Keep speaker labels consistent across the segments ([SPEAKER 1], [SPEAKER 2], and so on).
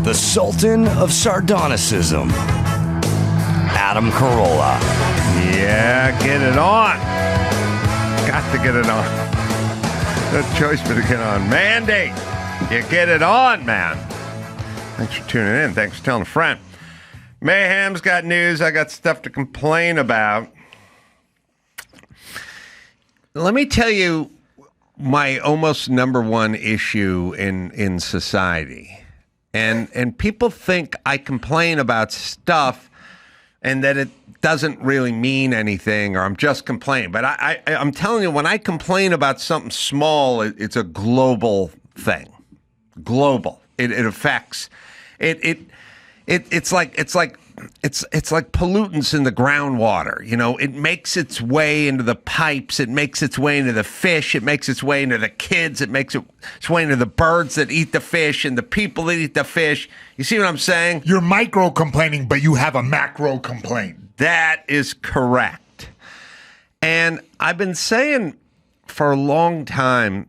[SPEAKER 1] the Sultan of Sardonicism, Adam Carolla.
[SPEAKER 2] Yeah, get it on. Got to get it on. No choice but to get on. Mandate. You get it on, man. Thanks for tuning in. Thanks for telling a friend. Mayhem's got news. I got stuff to complain about. Let me tell you my almost number one issue in society. And people think I complain about stuff and that it doesn't really mean anything, or I'm just complaining. But I'm telling you, when I complain about something small, it's a global thing. Global. It affects. It's like pollutants in the groundwater. You know, it makes its way into the pipes. It makes its way into the fish. It makes its way into the kids. It makes its way into the birds that eat the fish and the people that eat the fish. You see what I'm saying?
[SPEAKER 3] You're micro complaining, but you have a macro complaint.
[SPEAKER 2] That is correct. And I've been saying for a long time,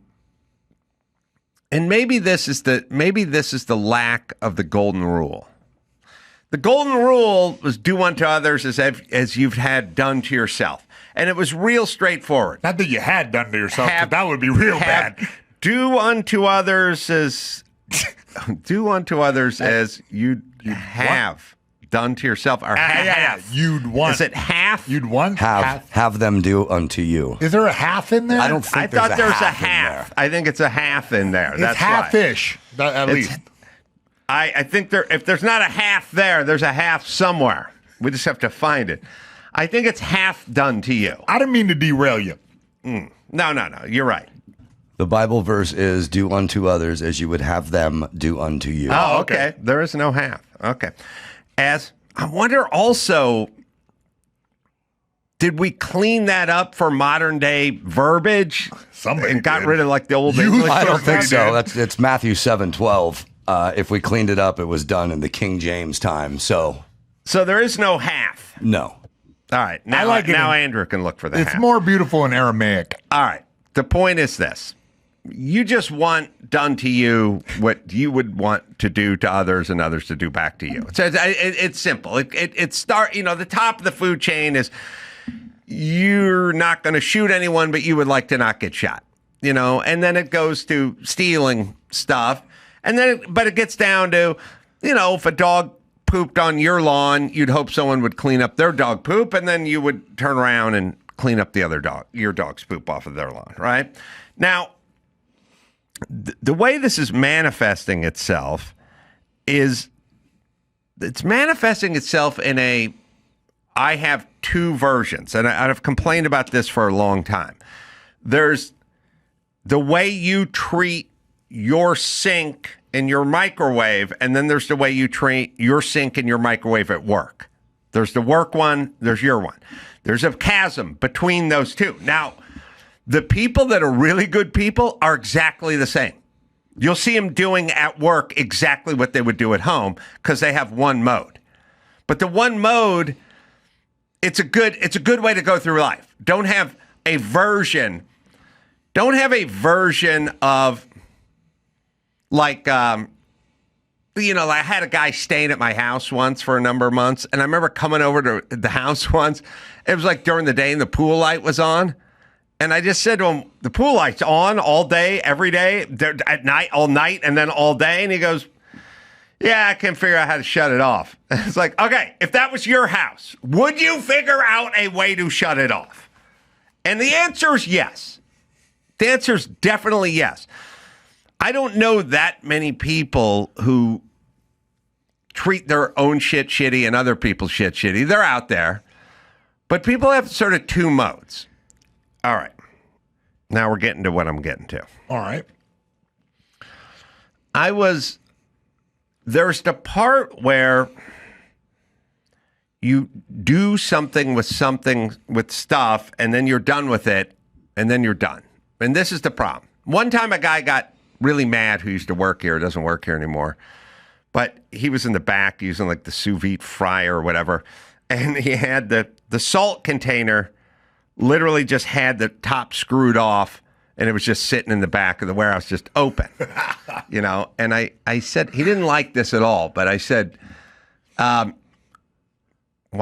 [SPEAKER 2] and maybe this is the lack of the golden rule. The golden rule was do unto others as you've had done to yourself. And it was real straightforward.
[SPEAKER 3] Not that you had done to yourself, because that would be real bad.
[SPEAKER 2] Do unto others as you have done to yourself. Or half.
[SPEAKER 3] You'd want.
[SPEAKER 2] Is it half?
[SPEAKER 3] You'd want.
[SPEAKER 1] Have them do unto you.
[SPEAKER 3] Is there a half in there?
[SPEAKER 1] I don't think
[SPEAKER 2] I thought there's a half. I think it's a half in there.
[SPEAKER 3] It's
[SPEAKER 2] That's
[SPEAKER 3] half-ish, at least.
[SPEAKER 2] I think if there's not a half there, there's a half somewhere. We just have to find it. I think it's half done to you.
[SPEAKER 3] I didn't mean to derail you.
[SPEAKER 2] No. You're right.
[SPEAKER 1] The Bible verse is, do unto others as you would have them do unto you.
[SPEAKER 2] Oh, okay. There is no half. Okay. As I wonder also, did we clean that up for modern day verbiage?
[SPEAKER 3] Somebody
[SPEAKER 2] and got
[SPEAKER 3] did.
[SPEAKER 2] rid of like the old English?
[SPEAKER 1] I don't think so.
[SPEAKER 3] did.
[SPEAKER 1] It's Matthew 7:12. If we cleaned it up, it was done in the King James time. So
[SPEAKER 2] there is no half.
[SPEAKER 1] no.
[SPEAKER 2] All right. Now, Andrew can look for the half.
[SPEAKER 3] It's more beautiful in Aramaic.
[SPEAKER 2] All right. The point is this. You just want done to you what you would want to do to others and others to do back to you. It's simple. The top of the food chain is you're not going to shoot anyone, but you would like to not get shot, and then it goes to stealing stuff. And then, but it gets down to, if a dog pooped on your lawn, you'd hope someone would clean up their dog poop, and then you would turn around and clean up your dog's poop off of their lawn, right? Now, the way this is manifesting itself is it's manifesting itself in I have two versions, and I've complained about this for a long time. There's the way you treat your sink and your microwave, and then there's the way you treat your sink and your microwave at work. There's the work one, there's your one. There's a chasm between those two. Now, the people that are really good people are exactly the same. You'll see them doing at work exactly what they would do at home because they have one mode. But the one mode, it's a good way to go through life. Don't have a version of like, I had a guy staying at my house once for a number of months, and I remember coming over to the house once. It was like during the day, and the pool light was on. And I just said to him, the pool light's on all day, every day, at night, all night, and then all day. And he goes, yeah, I can't figure out how to shut it off. It's like, okay, if that was your house, would you figure out a way to shut it off? And the answer is yes. The answer is definitely yes. I don't know that many people who treat their own shit shitty and other people's shit shitty. They're out there. But people have sort of two modes. All right. Now we're getting to what I'm getting to.
[SPEAKER 3] All right.
[SPEAKER 2] There's the part where you do something with stuff, and then you're done with it, and then you're done. And this is the problem. One time a guy got really mad who used to work here, doesn't work here anymore. But he was in the back using like the sous vide fryer or whatever. And he had the salt container literally just had the top screwed off and it was just sitting in the back of the warehouse, just open. And I said, he didn't like this at all, but I said, why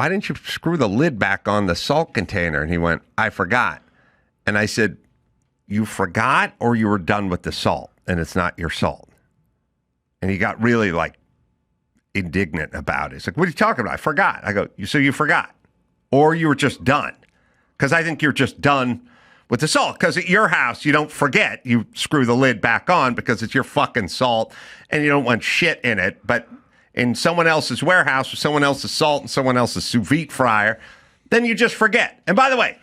[SPEAKER 2] didn't you screw the lid back on the salt container? And he went, I forgot. And I said, you forgot or you were done with the salt and it's not your salt? And he got really indignant about it. He's like, what are you talking about? I forgot. I go, so you forgot or you were just done? Because I think you're just done with the salt. Because at your house, you don't forget. You screw the lid back on because it's your fucking salt and you don't want shit in it. But in someone else's warehouse with someone else's salt and someone else's sous vide fryer, then you just forget. And by the way,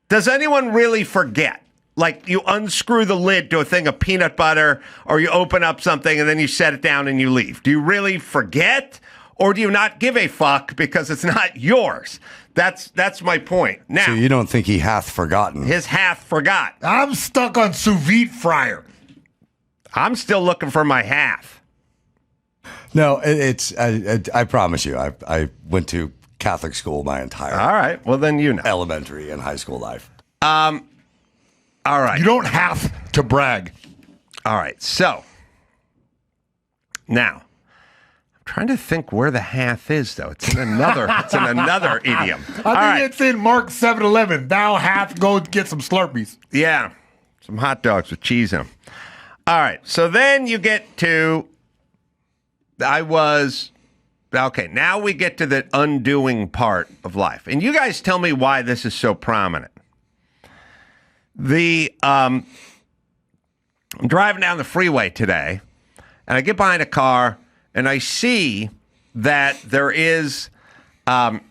[SPEAKER 2] does anyone really forget? Like you unscrew the lid to a thing of peanut butter or you open up something and then you set it down and you leave. Do you really forget or do you not give a fuck because it's not yours? That's my point. Now,
[SPEAKER 1] so you don't think he hath forgotten?
[SPEAKER 2] His hath forgot.
[SPEAKER 3] I'm stuck on sous vide fryer.
[SPEAKER 2] I'm still looking for my half.
[SPEAKER 1] No, I promise you, I went to Catholic school my entire
[SPEAKER 2] All right. Well, then
[SPEAKER 1] elementary and high school life.
[SPEAKER 2] All right.
[SPEAKER 3] You don't have to brag.
[SPEAKER 2] All right. So now I'm trying to think where the hath is, though. It's in another idiom.
[SPEAKER 3] I think it's in Mark 7:11. Thou hath go get some Slurpees.
[SPEAKER 2] Yeah. Some hot dogs with cheese in them. All right. So then you get to okay, now we get to the undoing part of life. And you guys tell me why this is so prominent. I'm driving down the freeway today, and I get behind a car, and I see that there is, I'm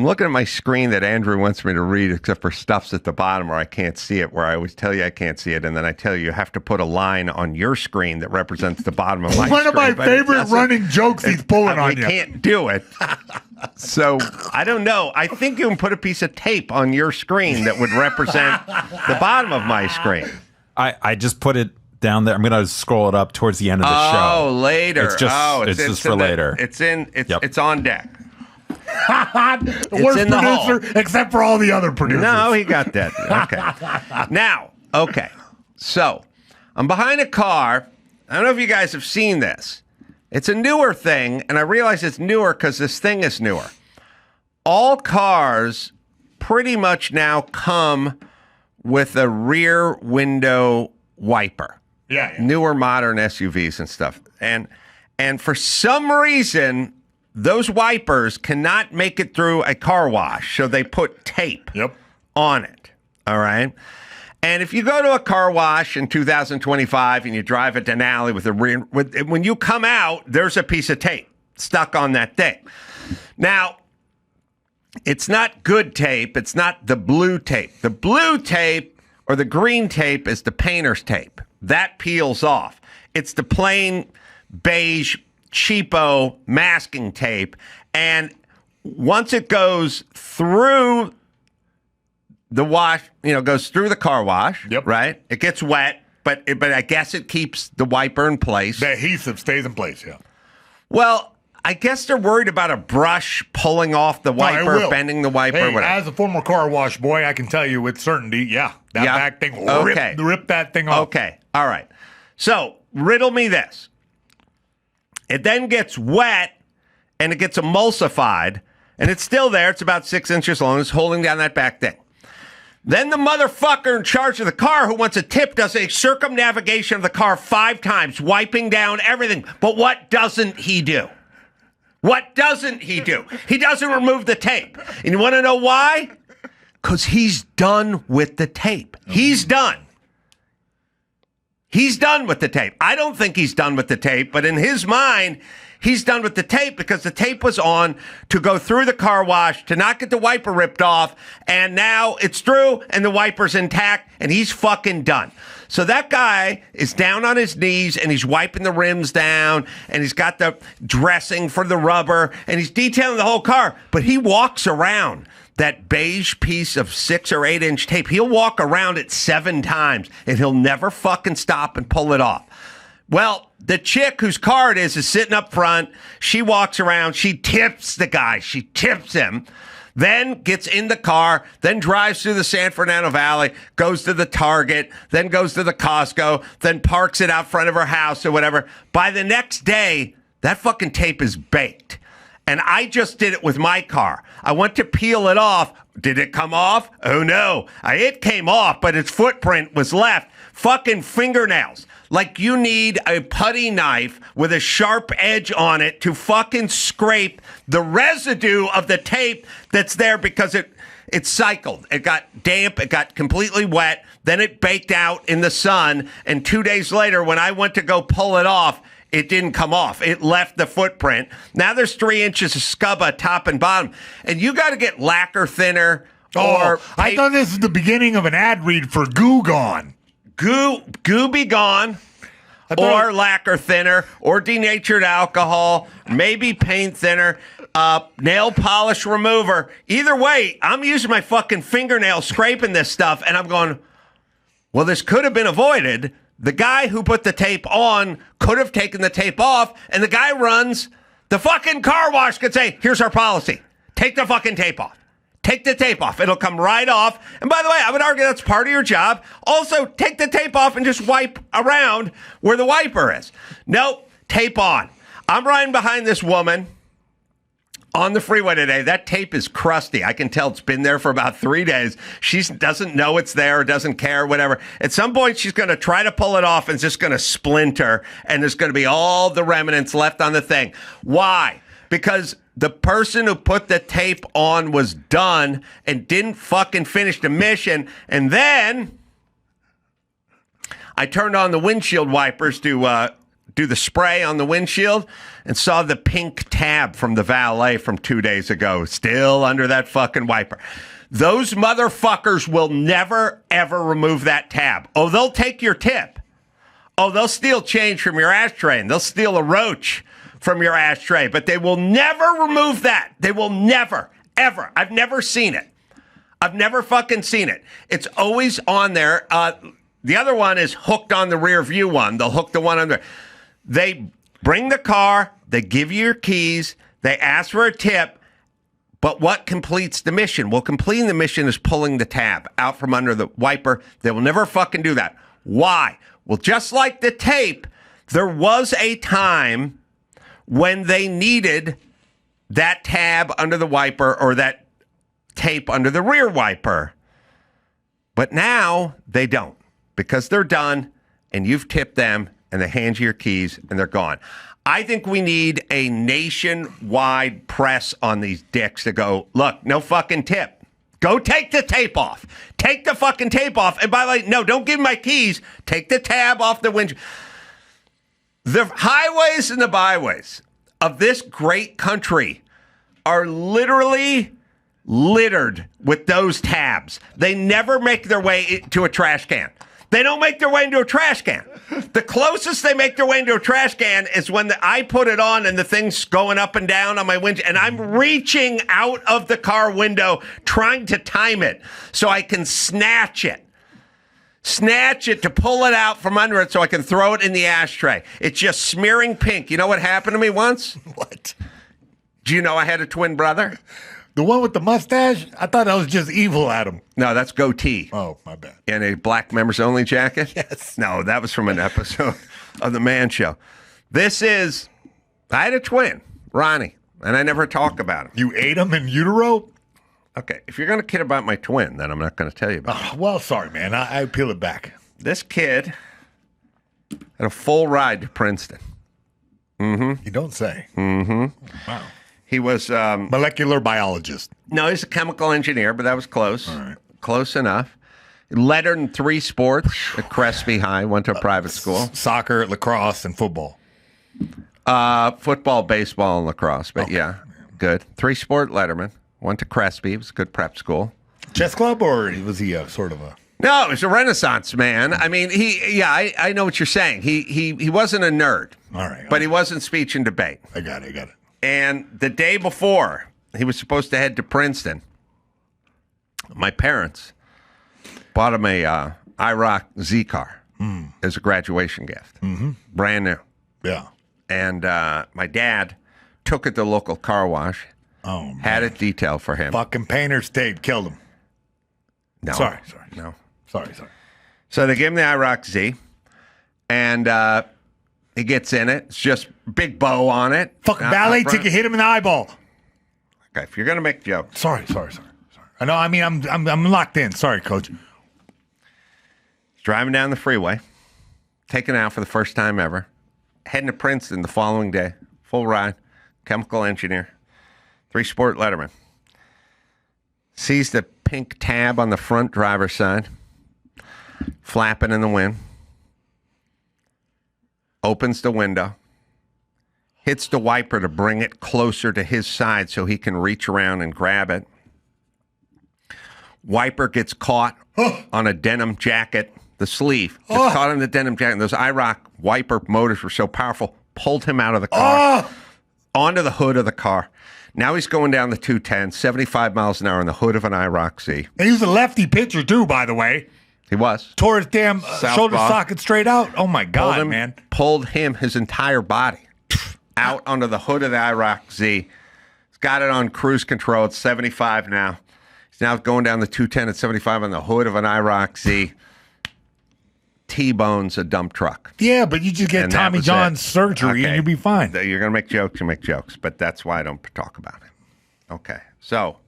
[SPEAKER 2] looking at my screen that Andrew wants me to read, except for stuff's at the bottom where I can't see it, where I always tell you I can't see it, and then I tell you have to put a line on your screen that represents the bottom of my screen.
[SPEAKER 3] One of my favorite running jokes he's pulling on you.
[SPEAKER 2] We can't do it. So, I don't know. I think you can put a piece of tape on your screen that would represent the bottom of my screen.
[SPEAKER 4] I just put it down there. I'm going to scroll it up towards the end of the show.
[SPEAKER 2] Oh, later.
[SPEAKER 4] It's just for later.
[SPEAKER 2] It's on deck.
[SPEAKER 3] Worst
[SPEAKER 2] in the
[SPEAKER 3] producer, except for all the other producers.
[SPEAKER 2] No, he got that. Okay. Now, okay. So, I'm behind a car. I don't know if you guys have seen this. It's a newer thing, and I realize it's newer because this thing is newer. All cars pretty much now come with a rear window wiper.
[SPEAKER 3] Yeah.
[SPEAKER 2] Newer modern SUVs and stuff. And for some reason, those wipers cannot make it through a car wash, so they put tape on it. All right? And if you go to a car wash in 2025 and you drive it Denali when you come out, there's a piece of tape stuck on that thing. Now, it's not good tape. It's not the blue tape. The blue tape or the green tape is the painter's tape. That peels off. It's the plain beige, cheapo masking tape. And once it goes through the wash, goes through the car wash, right? It gets wet, but I guess it keeps the wiper in place.
[SPEAKER 3] The adhesive stays in place, yeah.
[SPEAKER 2] Well, I guess they're worried about a brush pulling off the wiper, bending the wiper,
[SPEAKER 3] hey,
[SPEAKER 2] whatever.
[SPEAKER 3] As a former car wash boy, I can tell you with certainty, that back thing will rip that thing off.
[SPEAKER 2] Okay, all right. So, riddle me this. It then gets wet, and it gets emulsified, and it's still there. It's about 6 inches long. It's holding down that back thing. Then the motherfucker in charge of the car who wants a tip does a circumnavigation of the car 5 times, wiping down everything. But what doesn't he do? What doesn't he do? He doesn't remove the tape. And you want to know why? Because he's done with the tape. He's done. He's done with the tape. I don't think he's done with the tape, but in his mind, he's done with the tape because the tape was on to go through the car wash, to not get the wiper ripped off, and now it's through and the wiper's intact, and he's fucking done. So that guy is down on his knees, and he's wiping the rims down, and he's got the dressing for the rubber, and he's detailing the whole car, but he walks around that beige piece of 6 or 8 inch tape. He'll walk around it 7 times, and he'll never fucking stop and pull it off. Well, the chick whose car it is sitting up front. She walks around. She tips the guy. She tips him. then gets in the car, then drives through the San Fernando Valley, goes to the Target, then goes to the Costco, then parks it out front of her house or whatever. By the next day, that fucking tape is baked. And I just did it with my car. I went to peel it off. Did it come off? Oh, no. It came off, but its footprint was left. Fucking fingernails. Like you need a putty knife with a sharp edge on it to fucking scrape the residue of the tape that's there because it cycled. It got damp. It got completely wet. Then it baked out in the sun. And 2 days later, when I went to go pull it off, it didn't come off. It left the footprint. Now there's 3 inches of scubba top and bottom. And you got to get lacquer thinner. Or
[SPEAKER 3] I thought this is the beginning of an ad read for Goo Gone.
[SPEAKER 2] Goo be gone, or lacquer thinner, or denatured alcohol, maybe paint thinner, nail polish remover. Either way, I'm using my fucking fingernail scraping this stuff, and I'm going, well, this could have been avoided. The guy who put the tape on could have taken the tape off, and the guy runs the fucking car wash could say, here's our policy. Take the fucking tape off. Take the tape off. It'll come right off. And by the way, I would argue that's part of your job. Also, take the tape off and just wipe around where the wiper is. Nope, tape on. I'm riding behind this woman on the freeway today. That tape is crusty. I can tell it's been there for about 3 days. She doesn't know it's there, doesn't care, whatever. At some point, she's going to try to pull it off and it's just going to splinter, and there's going to be all the remnants left on the thing. Why? Because the person who put the tape on was done and didn't fucking finish the mission. And then I turned on the windshield wipers to do the spray on the windshield and saw the pink tab from the valet from 2 days ago still under that fucking wiper. Those motherfuckers will never, ever remove that tab. Oh, they'll take your tip. Oh, they'll steal change from your ashtray, and they'll steal a roach from your ashtray, but they will never remove that. They will never, ever. I've never seen it. I've never fucking seen it. It's always on there. The other one is hooked on the rear view one. They'll hook the one on there. They bring the car. They give you your keys. They ask for a tip. But what completes the mission? Well, completing the mission is pulling the tab out from under the wiper. They will never fucking do that. Why? Well, just like the tape, there was a time when they needed that tab under the wiper or that tape under the rear wiper. But now they don't, because they're done and you've tipped them and they hand you your keys and they're gone. I think we need a nationwide press on these dicks to go, look, no fucking tip. Go take the tape off. Take the fucking tape off. And by the way, no, don't give me my keys. Take the tab off the windshield. The highways and the byways of this great country are literally littered with those tabs. They never make their way to a trash can. They don't make their way into a trash can. The closest they make their way into a trash can is when I put it on and the thing's going up and down on my window, and I'm reaching out of the car window trying to time it so I can snatch it to pull it out from under it so I can throw it in the ashtray. It's just smearing pink. You know what happened to me once?
[SPEAKER 3] What?
[SPEAKER 2] Do you know I had a twin brother?
[SPEAKER 3] The one with the mustache? I thought I was just evil at him.
[SPEAKER 2] No, that's goatee.
[SPEAKER 3] Oh, my bad.
[SPEAKER 2] And a black members only jacket?
[SPEAKER 3] Yes.
[SPEAKER 2] No, that was from an episode of The Man Show. I had a twin, Ronnie, and I never talk about him.
[SPEAKER 3] You ate him in utero?
[SPEAKER 2] Okay, if you're going to kid about my twin, then I'm not going to tell you about it.
[SPEAKER 3] Well, sorry, man. I peel it back.
[SPEAKER 2] This kid had a full ride to Princeton.
[SPEAKER 3] Mm-hmm. You don't say.
[SPEAKER 2] Mm-hmm.
[SPEAKER 3] Wow.
[SPEAKER 2] He was...
[SPEAKER 3] molecular biologist.
[SPEAKER 2] No, he's a chemical engineer, but that was close.
[SPEAKER 3] All right.
[SPEAKER 2] Close enough. Lettered in 3 sports at Crespi High. Went to a private school.
[SPEAKER 3] Soccer, lacrosse, and football.
[SPEAKER 2] Football, baseball, and lacrosse. But
[SPEAKER 3] okay.
[SPEAKER 2] Yeah, good. 3-sport letterman. Went to Crespi. It was a good prep school.
[SPEAKER 3] Chess club, or was he sort of a...
[SPEAKER 2] No, he was a Renaissance man. I mean, I know what you're saying. He wasn't a nerd.
[SPEAKER 3] All right.
[SPEAKER 2] But he was in speech and debate.
[SPEAKER 3] I got it.
[SPEAKER 2] And the day before he was supposed to head to Princeton, my parents bought him a IROC Z car as a graduation gift. Mm-hmm. Brand new.
[SPEAKER 3] Yeah.
[SPEAKER 2] And my dad took it to the local car wash,
[SPEAKER 3] Oh, man.
[SPEAKER 2] Had it detailed for him.
[SPEAKER 3] Fucking painter's tape killed him.
[SPEAKER 2] No.
[SPEAKER 3] Sorry.
[SPEAKER 2] No.
[SPEAKER 3] Sorry.
[SPEAKER 2] So they give him the IROC Z, and he gets in it. It's just big bow on it.
[SPEAKER 3] Fucking ballet ticket hit him in the eyeball.
[SPEAKER 2] Okay, if you're gonna make jokes.
[SPEAKER 3] Sorry. I know. I mean, I'm locked in. Sorry, Coach.
[SPEAKER 2] He's driving down the freeway, taken out for the first time ever, heading to Princeton the following day. Full ride, chemical engineer, 3-sport letterman. Sees the pink tab on the front driver's side, flapping in the wind. Opens the window, hits the wiper to bring it closer to his side so he can reach around and grab it. Wiper gets caught on a denim jacket, the sleeve. Gets caught on the denim jacket. And those IROC wiper motors were so powerful, pulled him out of the car, onto the hood of the car. Now he's going down the 210, 75 miles an hour on the hood of an IROC Z.
[SPEAKER 3] And he was a lefty pitcher, too, by the way.
[SPEAKER 2] He was.
[SPEAKER 3] Tore his damn shoulder socket straight out. Oh, my God, man.
[SPEAKER 2] Pulled him, his entire body, out onto the hood of the IROC Z. He's got it on cruise control. It's 75 now. He's now going down the 210 at 75 on the hood of an IROC Z. T-bones a dump truck.
[SPEAKER 3] Yeah, but you just get Tommy John surgery and you'll be fine.
[SPEAKER 2] You're going to make jokes, you make jokes, but that's why I don't talk about it. Okay, so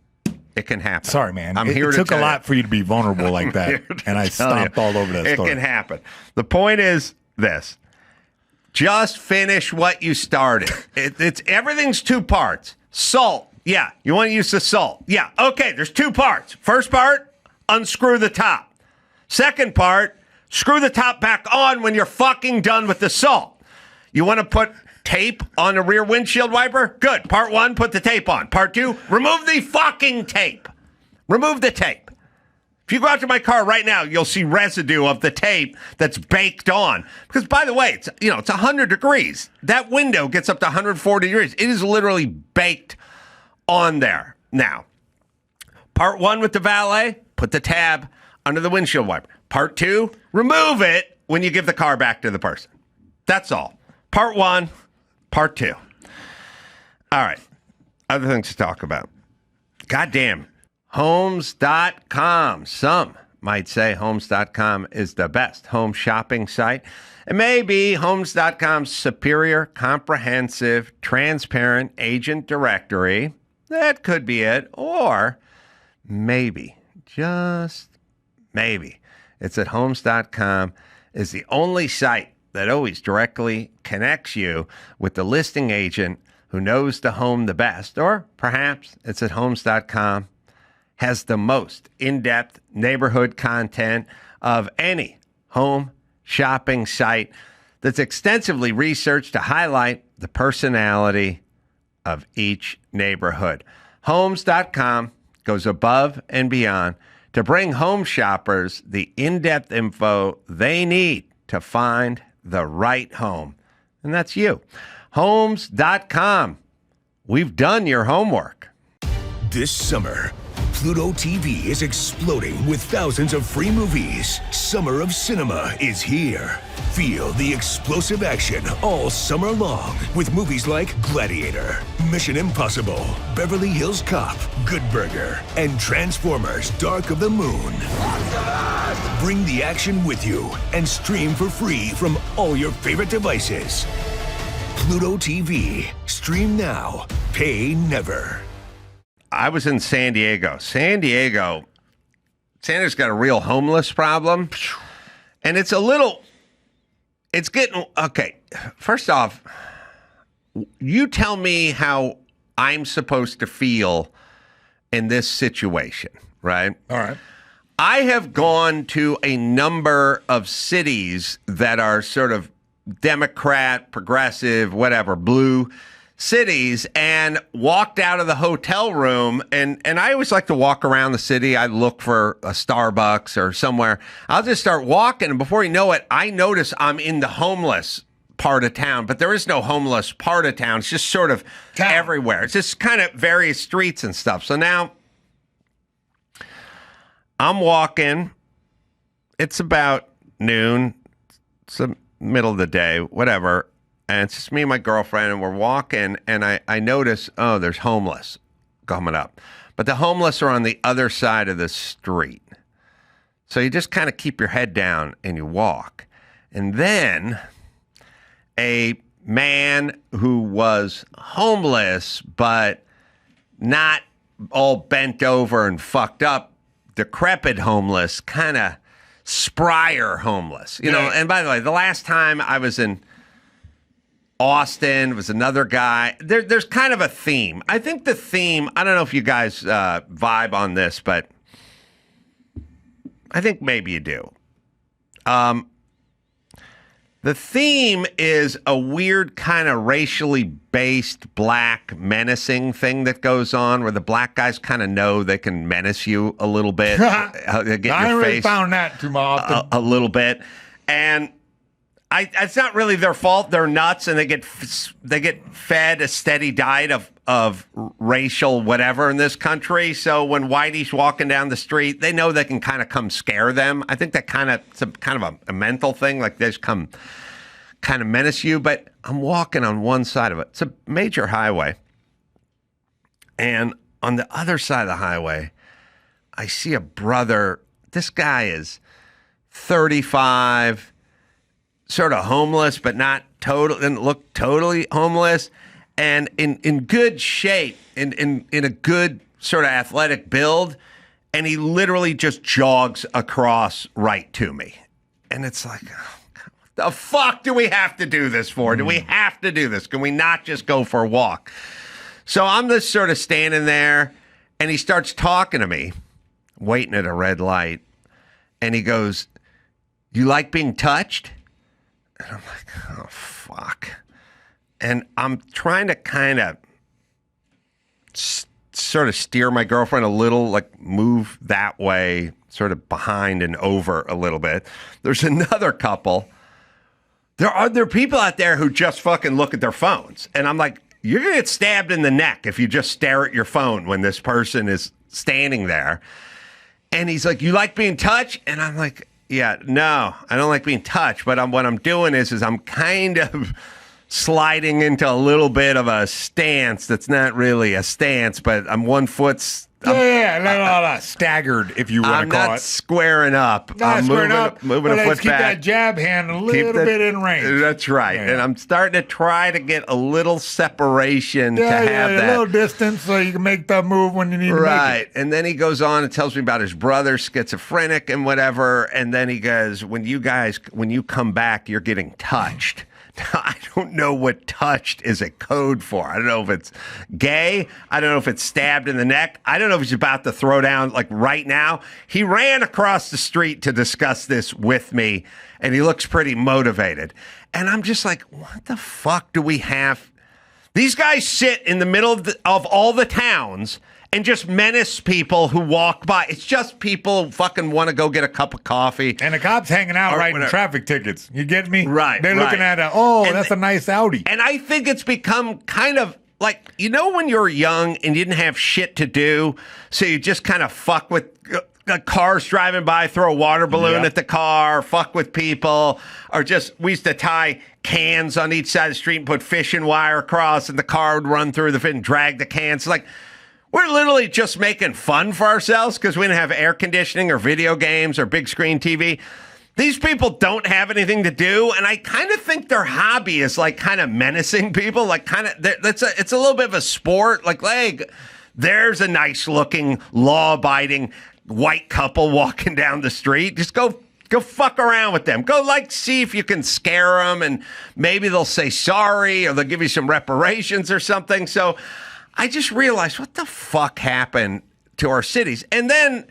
[SPEAKER 2] it can happen.
[SPEAKER 3] Sorry, man.
[SPEAKER 2] I'm here
[SPEAKER 3] it
[SPEAKER 2] to
[SPEAKER 3] took a lot for you to be vulnerable like that, and I stomped all over that story.
[SPEAKER 2] It can happen. The point is this. Just finish what you started. It's everything's 2 parts. Salt. Yeah, you want to use the salt. Yeah, okay, there's 2 parts. First part, unscrew the top. Second part, screw the top back on when you're fucking done with the salt. You want to put tape on the rear windshield wiper? Good. Part 1, put the tape on. Part 2, remove the fucking tape. Remove the tape. If you go out to my car right now, you'll see residue of the tape that's baked on. Because, by the way, it's 100 degrees. That window gets up to 140 degrees. It is literally baked on there. Now, part 1 with the valet, put the tab under the windshield wiper. Part 2, remove it when you give the car back to the person. That's all. Part 1, part 2. All right. Other things to talk about. Goddamn. Homes.com. Some might say Homes.com is the best home shopping site. It may be Homes.com's superior, comprehensive, transparent agent directory. That could be it. Or maybe, just maybe, it's that Homes.com is the only site that always directly connects you with the listing agent who knows the home the best. Or perhaps it's that Homes.com has the most in-depth neighborhood content of any home shopping site that's extensively researched to highlight the personality of each neighborhood. Homes.com goes above and beyond to bring home shoppers the in-depth info they need to find the right home. And that's you. Homes.com. We've done your homework.
[SPEAKER 5] This summer, Pluto TV is exploding with thousands of free movies. Summer of Cinema is here. Feel the explosive action all summer long with movies like Gladiator, Mission Impossible, Beverly Hills Cop, Good Burger, and Transformers: Dark of the Moon. Bring the action with you and stream for free from all your favorite devices. Pluto TV. Stream now. Pay never.
[SPEAKER 2] I was in San Diego. San Diego's got a real homeless problem. And it's getting, okay, first off, you tell me how I'm supposed to feel in this situation, right?
[SPEAKER 3] All right.
[SPEAKER 2] I have gone to a number of cities that are sort of Democrat, progressive, whatever, blue cities, and walked out of the hotel room. And I always like to walk around the city. I look for a Starbucks or somewhere. I'll just start walking, and before you know it, I notice I'm in the homeless part of town. But there is no homeless part of town. It's just sort of everywhere. It's just kind of various streets and stuff. So now I'm walking. It's about noon. It's the middle of the day, whatever. And it's just me and my girlfriend, and we're walking, and I notice, oh, there's homeless coming up. But the homeless are on the other side of the street. So you just kind of keep your head down and you walk. And then a man who was homeless but not all bent over and fucked up, decrepit homeless, kind of sprier homeless. You know, and by the way, the last time I was in Austin was another guy. There's kind of a theme. I think the theme, I don't know if you guys vibe on this, but I think maybe you do. The theme is a weird kind of racially based black menacing thing that goes on where the black guys kind of know they can menace you a little bit. Get
[SPEAKER 3] I
[SPEAKER 2] your
[SPEAKER 3] really
[SPEAKER 2] face
[SPEAKER 3] found that too often.
[SPEAKER 2] A little bit. And it's not really their fault. They're nuts, and they get fed a steady diet of racial whatever in this country. So when Whitey's walking down the street, they know they can kind of come scare them. I think that it's kind of a mental thing, like they just come kind of menace you. But I'm walking on one side of it. It's a major highway. And on the other side of the highway, I see a brother. This guy is 35, sort of homeless, but not total, didn't look totally homeless, and in good shape, in a good sort of athletic build, and he literally just jogs across right to me. And it's like, oh, God, what the fuck do we have to do this for? Do we have to do this? Can we not just go for a walk? So I'm just sort of standing there, and he starts talking to me, waiting at a red light, and he goes, "You like being touched?" And I'm like, oh, fuck. And I'm trying to kind of sort of steer my girlfriend a little, like move that way, sort of behind and over a little bit. There's another couple. There are people out there who just fucking look at their phones. And I'm like, you're going to get stabbed in the neck if you just stare at your phone when this person is standing there. And he's like, "You like being touched?" And I'm like, yeah, no, I don't like being touched, but what I'm doing is I'm kind of sliding into a little bit of a stance that's not really a stance, but I'm 1 foot.
[SPEAKER 3] Staggered, if you want to call it.
[SPEAKER 2] I'm not squaring up.
[SPEAKER 3] Not
[SPEAKER 2] I'm
[SPEAKER 3] squaring up,
[SPEAKER 2] moving a foot
[SPEAKER 3] keep
[SPEAKER 2] back.
[SPEAKER 3] that jab hand a little bit in range.
[SPEAKER 2] That's right. Yeah. And I'm starting to try to get a little separation to have that.
[SPEAKER 3] A little distance so you can make the move when you need to make it.
[SPEAKER 2] Right. And then he goes on and tells me about his brother, schizophrenic and whatever. And then he goes, when you come back, you're getting touched. Now, I don't know what touched is a code for. I don't know if it's gay. I don't know if it's stabbed in the neck. I don't know if he's about to throw down like right now. He ran across the street to discuss this with me, and he looks pretty motivated. And I'm just like, what the fuck do we have? These guys sit in the middle of all the towns and just menace people who walk by. It's just people who fucking want to go get a cup of coffee.
[SPEAKER 3] And the cops hanging out writing traffic tickets. You get me?
[SPEAKER 2] Right.
[SPEAKER 3] They're looking at that's a nice Audi.
[SPEAKER 2] And I think it's become kind of like, you know, when you were young and you didn't have shit to do, so you just kind of fuck with cars driving by, throw a water balloon at the car, fuck with people, or we used to tie cans on each side of the street and put fishing wire across, and the car would run through the fit and drag the cans. Like, we're literally just making fun for ourselves because we didn't have air conditioning or video games or big screen TV. These people don't have anything to do, and I kind of think their hobby is like kind of menacing people. Like it's a little bit of a sport. Like, there's a nice looking, law abiding white couple walking down the street. Just go fuck around with them. Go see if you can scare them, and maybe they'll say sorry or they'll give you some reparations or something. So I just realized, what the fuck happened to our cities? And then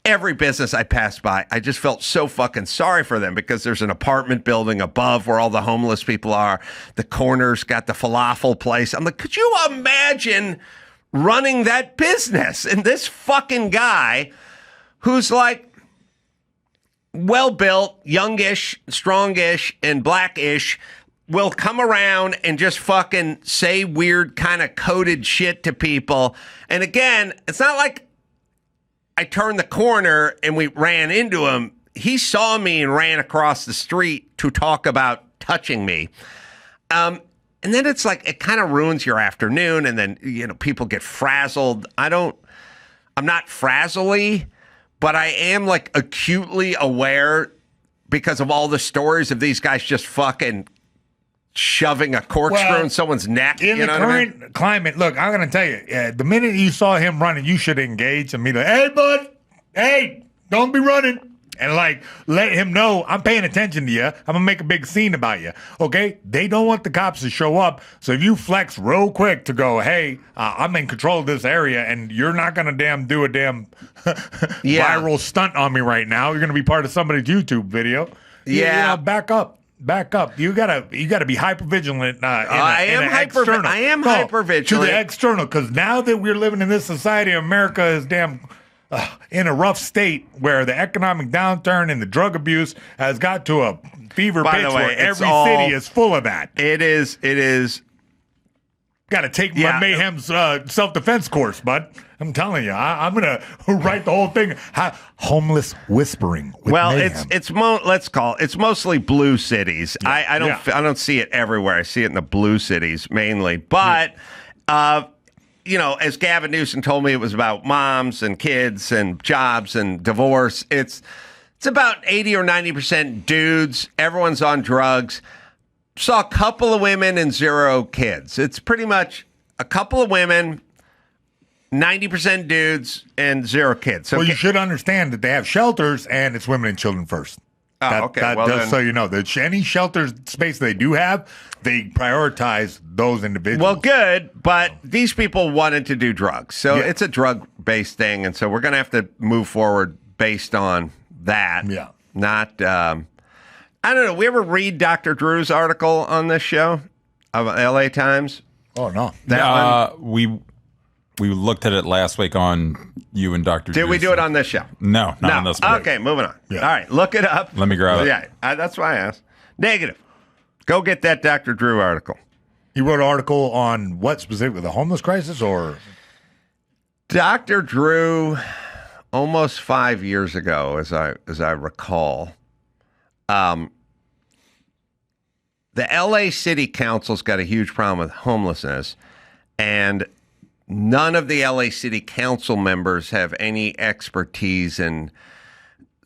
[SPEAKER 2] every business I passed by, I just felt so fucking sorry for them because there's an apartment building above where all the homeless people are. The corner's got the falafel place. I'm like, could you imagine running that business? And this fucking guy who's like well-built, youngish, strongish, and blackish will come around and just fucking say weird kind of coded shit to people. And again, it's not like I turned the corner and we ran into him. He saw me and ran across the street to talk about touching me. And then it's like, it kind of ruins your afternoon, and then, people get frazzled. I'm not frazzly, but I am like acutely aware because of all the stories of these guys just fucking shoving a corkscrew in someo's neck.
[SPEAKER 3] In the current climate, look, I'm going to tell you, the minute you saw him running, you should engage and be like, hey, bud, hey, don't be running. And like, let him know I'm paying attention to you. I'm going to make a big scene about you. Okay? They don't want the cops to show up. So if you flex real quick to go, hey, I'm in control of this area and you're not going to do a viral stunt on me right now. You're going to be part of somebody's YouTube video.
[SPEAKER 2] Yeah.
[SPEAKER 3] Back up. You gotta be hyper vigilant.
[SPEAKER 2] I am hyper vigilant
[SPEAKER 3] to the external, because now that we're living in this society, America is in a rough state where the economic downturn and the drug abuse has got to a fever pitch where every city is full of that.
[SPEAKER 2] It is.
[SPEAKER 3] Got to take my Mayhem's self-defense course, bud. I'm telling you, I'm gonna write the whole thing. Homeless whispering. With Mayhem.
[SPEAKER 2] It's mostly blue cities. Yeah. I don't see it everywhere. I see it in the blue cities mainly, but. As Gavin Newsom told me, it was about moms and kids and jobs and divorce. It's about 80 or 90% dudes. Everyone's on drugs. Saw a couple of women and 0 kids. It's pretty much a couple of women, 90% dudes, and 0 kids. So
[SPEAKER 3] you should understand that they have shelters, and it's women and children first.
[SPEAKER 2] Okay.
[SPEAKER 3] So you know, any shelter space they do have, they prioritize those individuals.
[SPEAKER 2] Well, good, but these people wanted to do drugs. So it's a drug-based thing, and so we're going to have to move forward based on that. Yeah. Not, I don't know, we ever read Dr. Drew's article on this show of LA Times?
[SPEAKER 3] Oh, no.
[SPEAKER 4] That one? We looked at it last week on you and Dr.
[SPEAKER 2] Did we do it on this show?
[SPEAKER 4] No, not on this week.
[SPEAKER 2] Okay, moving on. Yeah. All right, look it up.
[SPEAKER 4] Let me grab it.
[SPEAKER 2] Yeah, that's why I asked. Negative. Go get that Dr. Drew article.
[SPEAKER 3] He wrote an article on what specifically, the homeless crisis, or?
[SPEAKER 2] Dr. Drew, almost 5 years ago, as I recall, the LA City Council's got a huge problem with homelessness, and none of the LA City Council members have any expertise in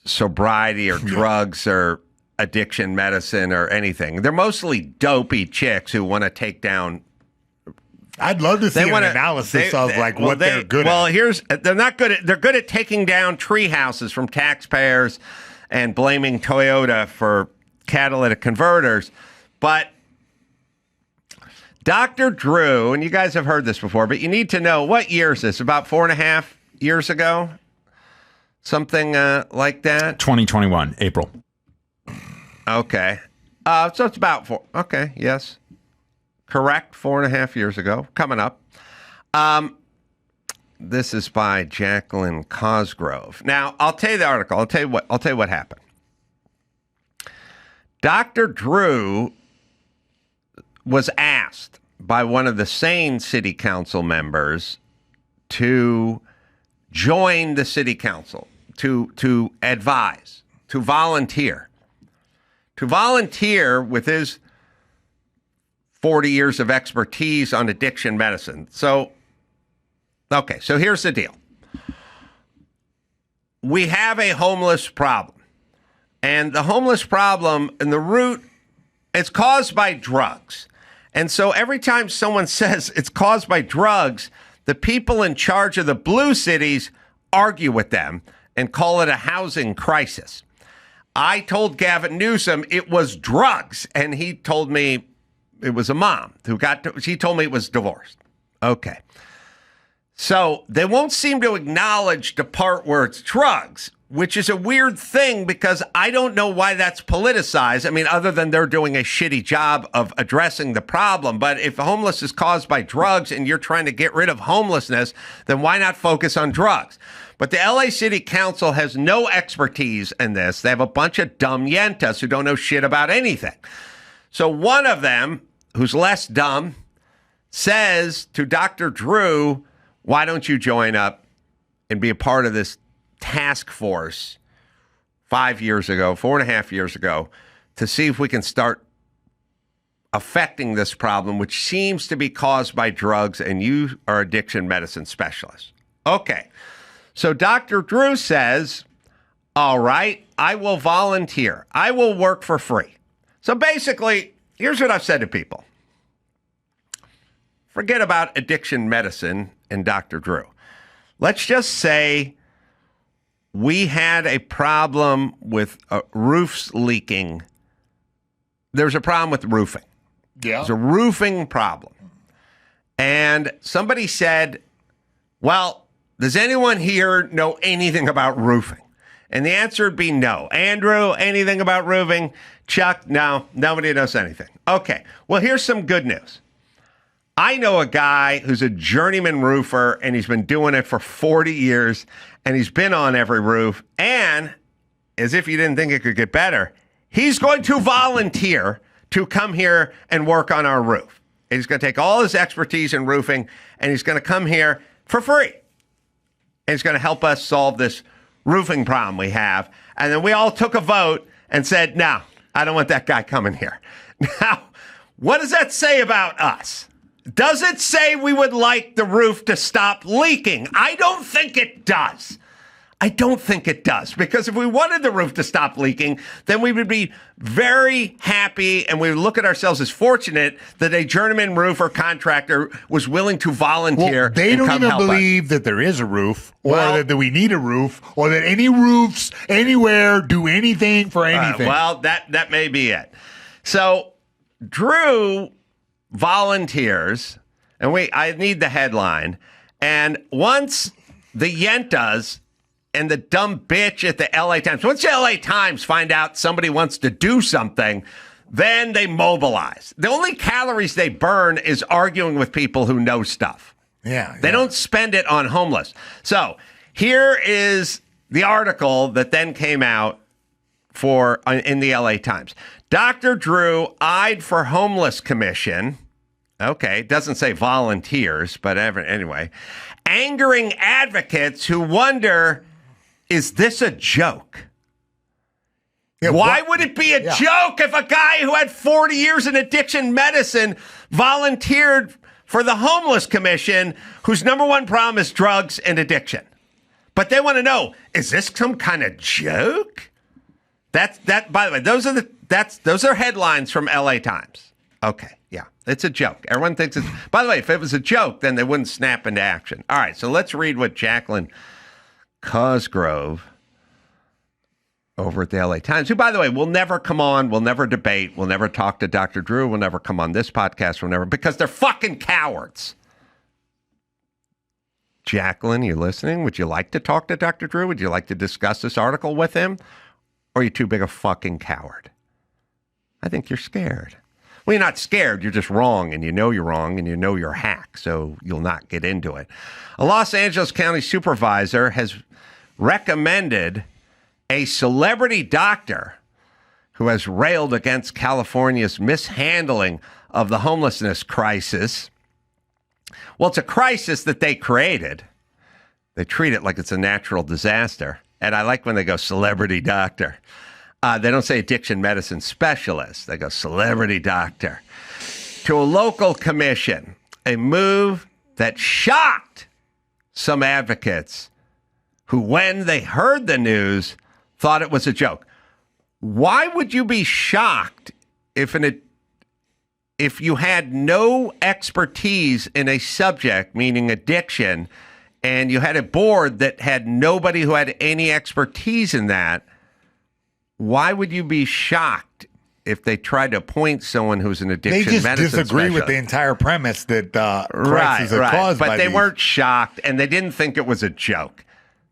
[SPEAKER 2] sobriety or drugs or addiction medicine or anything. They're mostly dopey chicks who want to take down.
[SPEAKER 3] I'd love to see an analysis of what they're good at.
[SPEAKER 2] Well, they're not good at. They're good at taking down tree houses from taxpayers and blaming Toyota for catalytic converters, but. Dr. Drew, and you guys have heard this before, but you need to know, what year is this? About 4.5 years ago? Something like that?
[SPEAKER 4] 2021, April.
[SPEAKER 2] Okay. So it's about 4. Okay, yes. Correct, 4.5 years ago. Coming up. This is by Jacqueline Cosgrove. Now, I'll tell you the article. I'll tell you what happened. Dr. Drew was asked by one of the sane city council members to join the city council, to advise, to volunteer with his 40 years of expertise on addiction medicine. So here's the deal. We have a homeless problem, and the homeless problem and the root, it's caused by drugs. And so every time someone says it's caused by drugs, the people in charge of the blue cities argue with them and call it a housing crisis. I told Gavin Newsom it was drugs, and he told me it was a mom she told me it was divorced. Okay. So they won't seem to acknowledge the part where it's drugs, which is a weird thing because I don't know why that's politicized. I mean, other than they're doing a shitty job of addressing the problem. But if homeless is caused by drugs and you're trying to get rid of homelessness, then why not focus on drugs? But the LA City Council has no expertise in this. They have a bunch of dumb yentas who don't know shit about anything. So one of them, who's less dumb, says to Dr. Drew, why don't you join up and be a part of this task force 4.5 years ago, to see if we can start affecting this problem, which seems to be caused by drugs, and you are addiction medicine specialist. Okay. So Dr. Drew says, all right, I will volunteer. I will work for free. So basically, here's what I've said to people. Forget about addiction medicine and Dr. Drew. Let's just say we had a problem with roofs leaking. There's a problem with roofing.
[SPEAKER 3] Yeah.
[SPEAKER 2] There's a roofing problem. And somebody said, well, does anyone here know anything about roofing? And the answer would be no. Andrew, anything about roofing? Chuck, no, nobody knows anything. Okay, well, here's some good news. I know a guy who's a journeyman roofer, and he's been doing it for 40 years, and he's been on every roof. And as if you didn't think it could get better, he's going to volunteer to come here and work on our roof. And he's going to take all his expertise in roofing, and he's going to come here for free. And he's going to help us solve this roofing problem we have. And then we all took a vote and said, no, I don't want that guy coming here. Now, what does that say about us? Does it say we would like the roof to stop leaking? I don't think it does. I don't think it does, because if we wanted the roof to stop leaking, then we would be very happy, and we would look at ourselves as fortunate that a journeyman roofer contractor was willing to volunteer.
[SPEAKER 3] Well, they don't even believe that there is a roof, or that we need a roof, or that any roofs anywhere do anything for anything.
[SPEAKER 2] Well, that may be it. So Drew volunteers, and I need the headline. And once the Yentas and the dumb bitch at the LA Times, once the LA Times find out somebody wants to do something, then they mobilize. The only calories they burn is arguing with people who know stuff.
[SPEAKER 3] Yeah.
[SPEAKER 2] They don't spend it on homeless. So here is the article that then came out in the LA Times. Dr. Drew eyed for homeless commission. Okay, doesn't say volunteers, but anyway. Angering advocates who wonder, is this a joke? Yeah, why would it be a joke if a guy who had 40 years in addiction medicine volunteered for the homeless commission, whose number one problem is drugs and addiction? But they want to know, is this some kind of joke? That. By the way, those are headlines from LA Times. Okay, yeah, it's a joke. Everyone thinks it's. By the way, if it was a joke, then they wouldn't snap into action. All right, so let's read what Jacqueline Cosgrove over at the LA Times, who, by the way, will never come on, will never debate, will never talk to Dr. Drew, will never come on this podcast, because they're fucking cowards. Jacqueline, you listening? Would you like to talk to Dr. Drew? Would you like to discuss this article with him? Or are you too big a fucking coward? I think you're scared. Well, you're not scared. You're just wrong, and you know you're wrong, and you know you're a hack, so you'll not get into it. A Los Angeles County supervisor has recommended a celebrity doctor who has railed against California's mishandling of the homelessness crisis. Well, it's a crisis that they created. They treat it like it's a natural disaster. And I like when they go celebrity doctor. They don't say addiction medicine specialist. They go celebrity doctor. To a local commission, a move that shocked some advocates who, when they heard the news, thought it was a joke. Why would you be shocked if you had no expertise in a subject, meaning addiction, and you had a board that had nobody who had any expertise in that? Why would you be shocked if they tried to appoint someone who's an addiction medicine specialist?
[SPEAKER 3] They just disagree with the entire premise that crises are caused by
[SPEAKER 2] But they
[SPEAKER 3] these.
[SPEAKER 2] weren't shocked, and they didn't think it was a joke.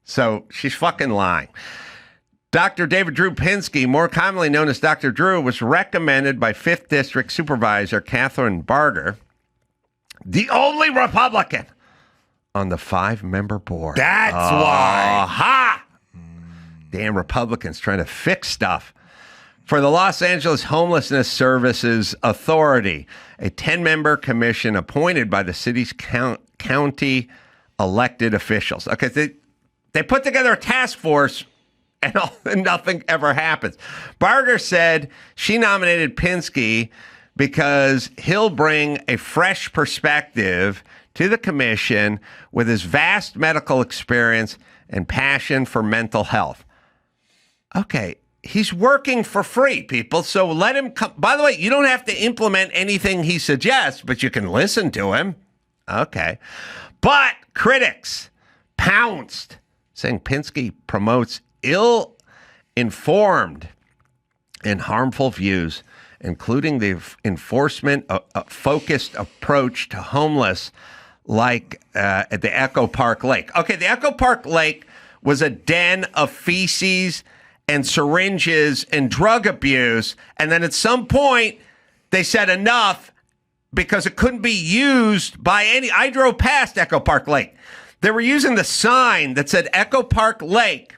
[SPEAKER 2] So she's fucking lying. Dr. David Drew Pinsky, more commonly known as Dr. Drew, was recommended by 5th District Supervisor Catherine Barger, the only Republican on the 5-member board.
[SPEAKER 3] That's why.
[SPEAKER 2] Ha! Damn Republicans trying to fix stuff. For the Los Angeles Homelessness Services Authority, a 10-member commission appointed by the city's county elected officials. Okay, they put together a task force and nothing ever happens. Barger said she nominated Pinsky because he'll bring a fresh perspective to the commission with his vast medical experience and passion for mental health. Okay, he's working for free, people, so let him come. By the way, you don't have to implement anything he suggests, but you can listen to him. Okay. But critics pounced, saying Pinsky promotes ill-informed and harmful views, including the enforcement-focused approach to homeless, like at the Echo Park Lake. Okay, the Echo Park Lake was a den of feces and syringes and drug abuse, and then at some point, they said enough because it couldn't be used by any. I drove past Echo Park Lake. They were using the sign that said Echo Park Lake.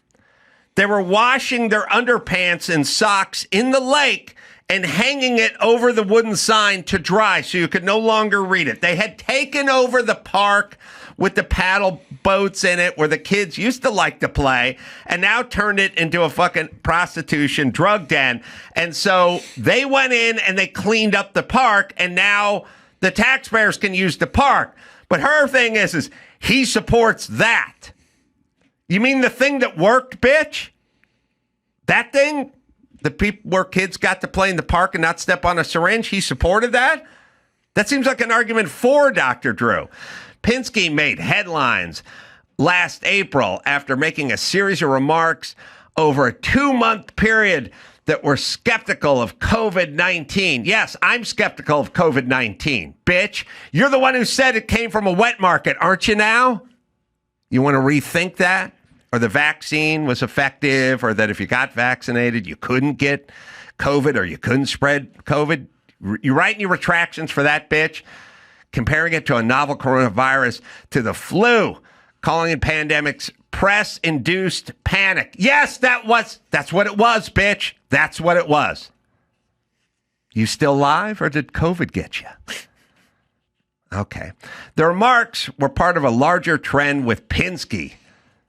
[SPEAKER 2] They were washing their underpants and socks in the lake and hanging it over the wooden sign to dry so you could no longer read it. They had taken over the park with the paddle boats in it where the kids used to like to play and now turned it into a fucking prostitution drug den. And so they went in and they cleaned up the park, and now the taxpayers can use the park. But her thing is he supports that. You mean the thing that worked, bitch? That thing? The people where kids got to play in the park and not step on a syringe? He supported that? That seems like an argument for Dr. Drew. Pinsky made headlines last April after making a series of remarks over a 2-month period that were skeptical of COVID-19. Yes, I'm skeptical of COVID-19, bitch. You're the one who said it came from a wet market, aren't you now? You want to rethink that? Or the vaccine was effective, or that if you got vaccinated, you couldn't get COVID or you couldn't spread COVID? You writing your retractions for that, bitch? Comparing it to a novel coronavirus to the flu, calling it pandemics press-induced panic. Yes, that's what it was, bitch. That's what it was. You still alive, or did COVID get you? Okay. The remarks were part of a larger trend with Pinsky,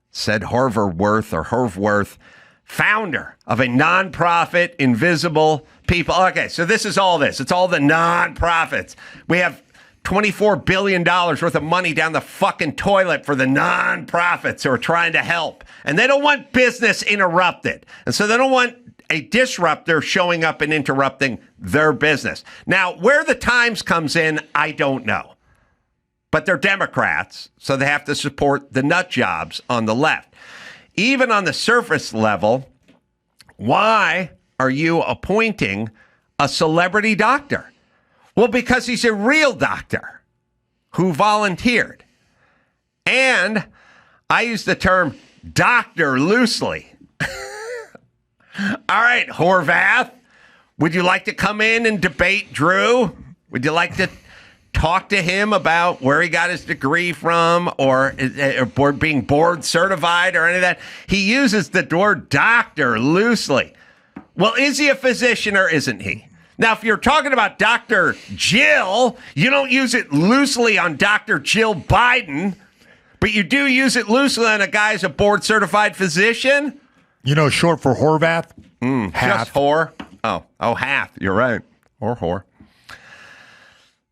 [SPEAKER 2] said Horvath, founder of a nonprofit, Invisible People. Okay, so this is all this. It's all the nonprofits. We have $24 billion worth of money down the fucking toilet for the nonprofits who are trying to help. And they don't want business interrupted. And so they don't want a disruptor showing up and interrupting their business. Now, where the Times comes in, I don't know. But they're Democrats, so they have to support the nut jobs on the left. Even on the surface level, why are you appointing a celebrity doctor? Well, because he's a real doctor who volunteered. And I use the term doctor loosely. All right, Horvath, would you like to come in and debate Drew? Would you like to talk to him about where he got his degree from, or being board certified or any of that? He uses the word doctor loosely. Well, is he a physician or isn't he? Now, if you're talking about Dr. Jill, you don't use it loosely on Dr. Jill Biden, but you do use it loosely on a guy who's a board-certified physician.
[SPEAKER 3] You know, short for Horvath?
[SPEAKER 2] Just whore? Oh, half. You're right. Or whore.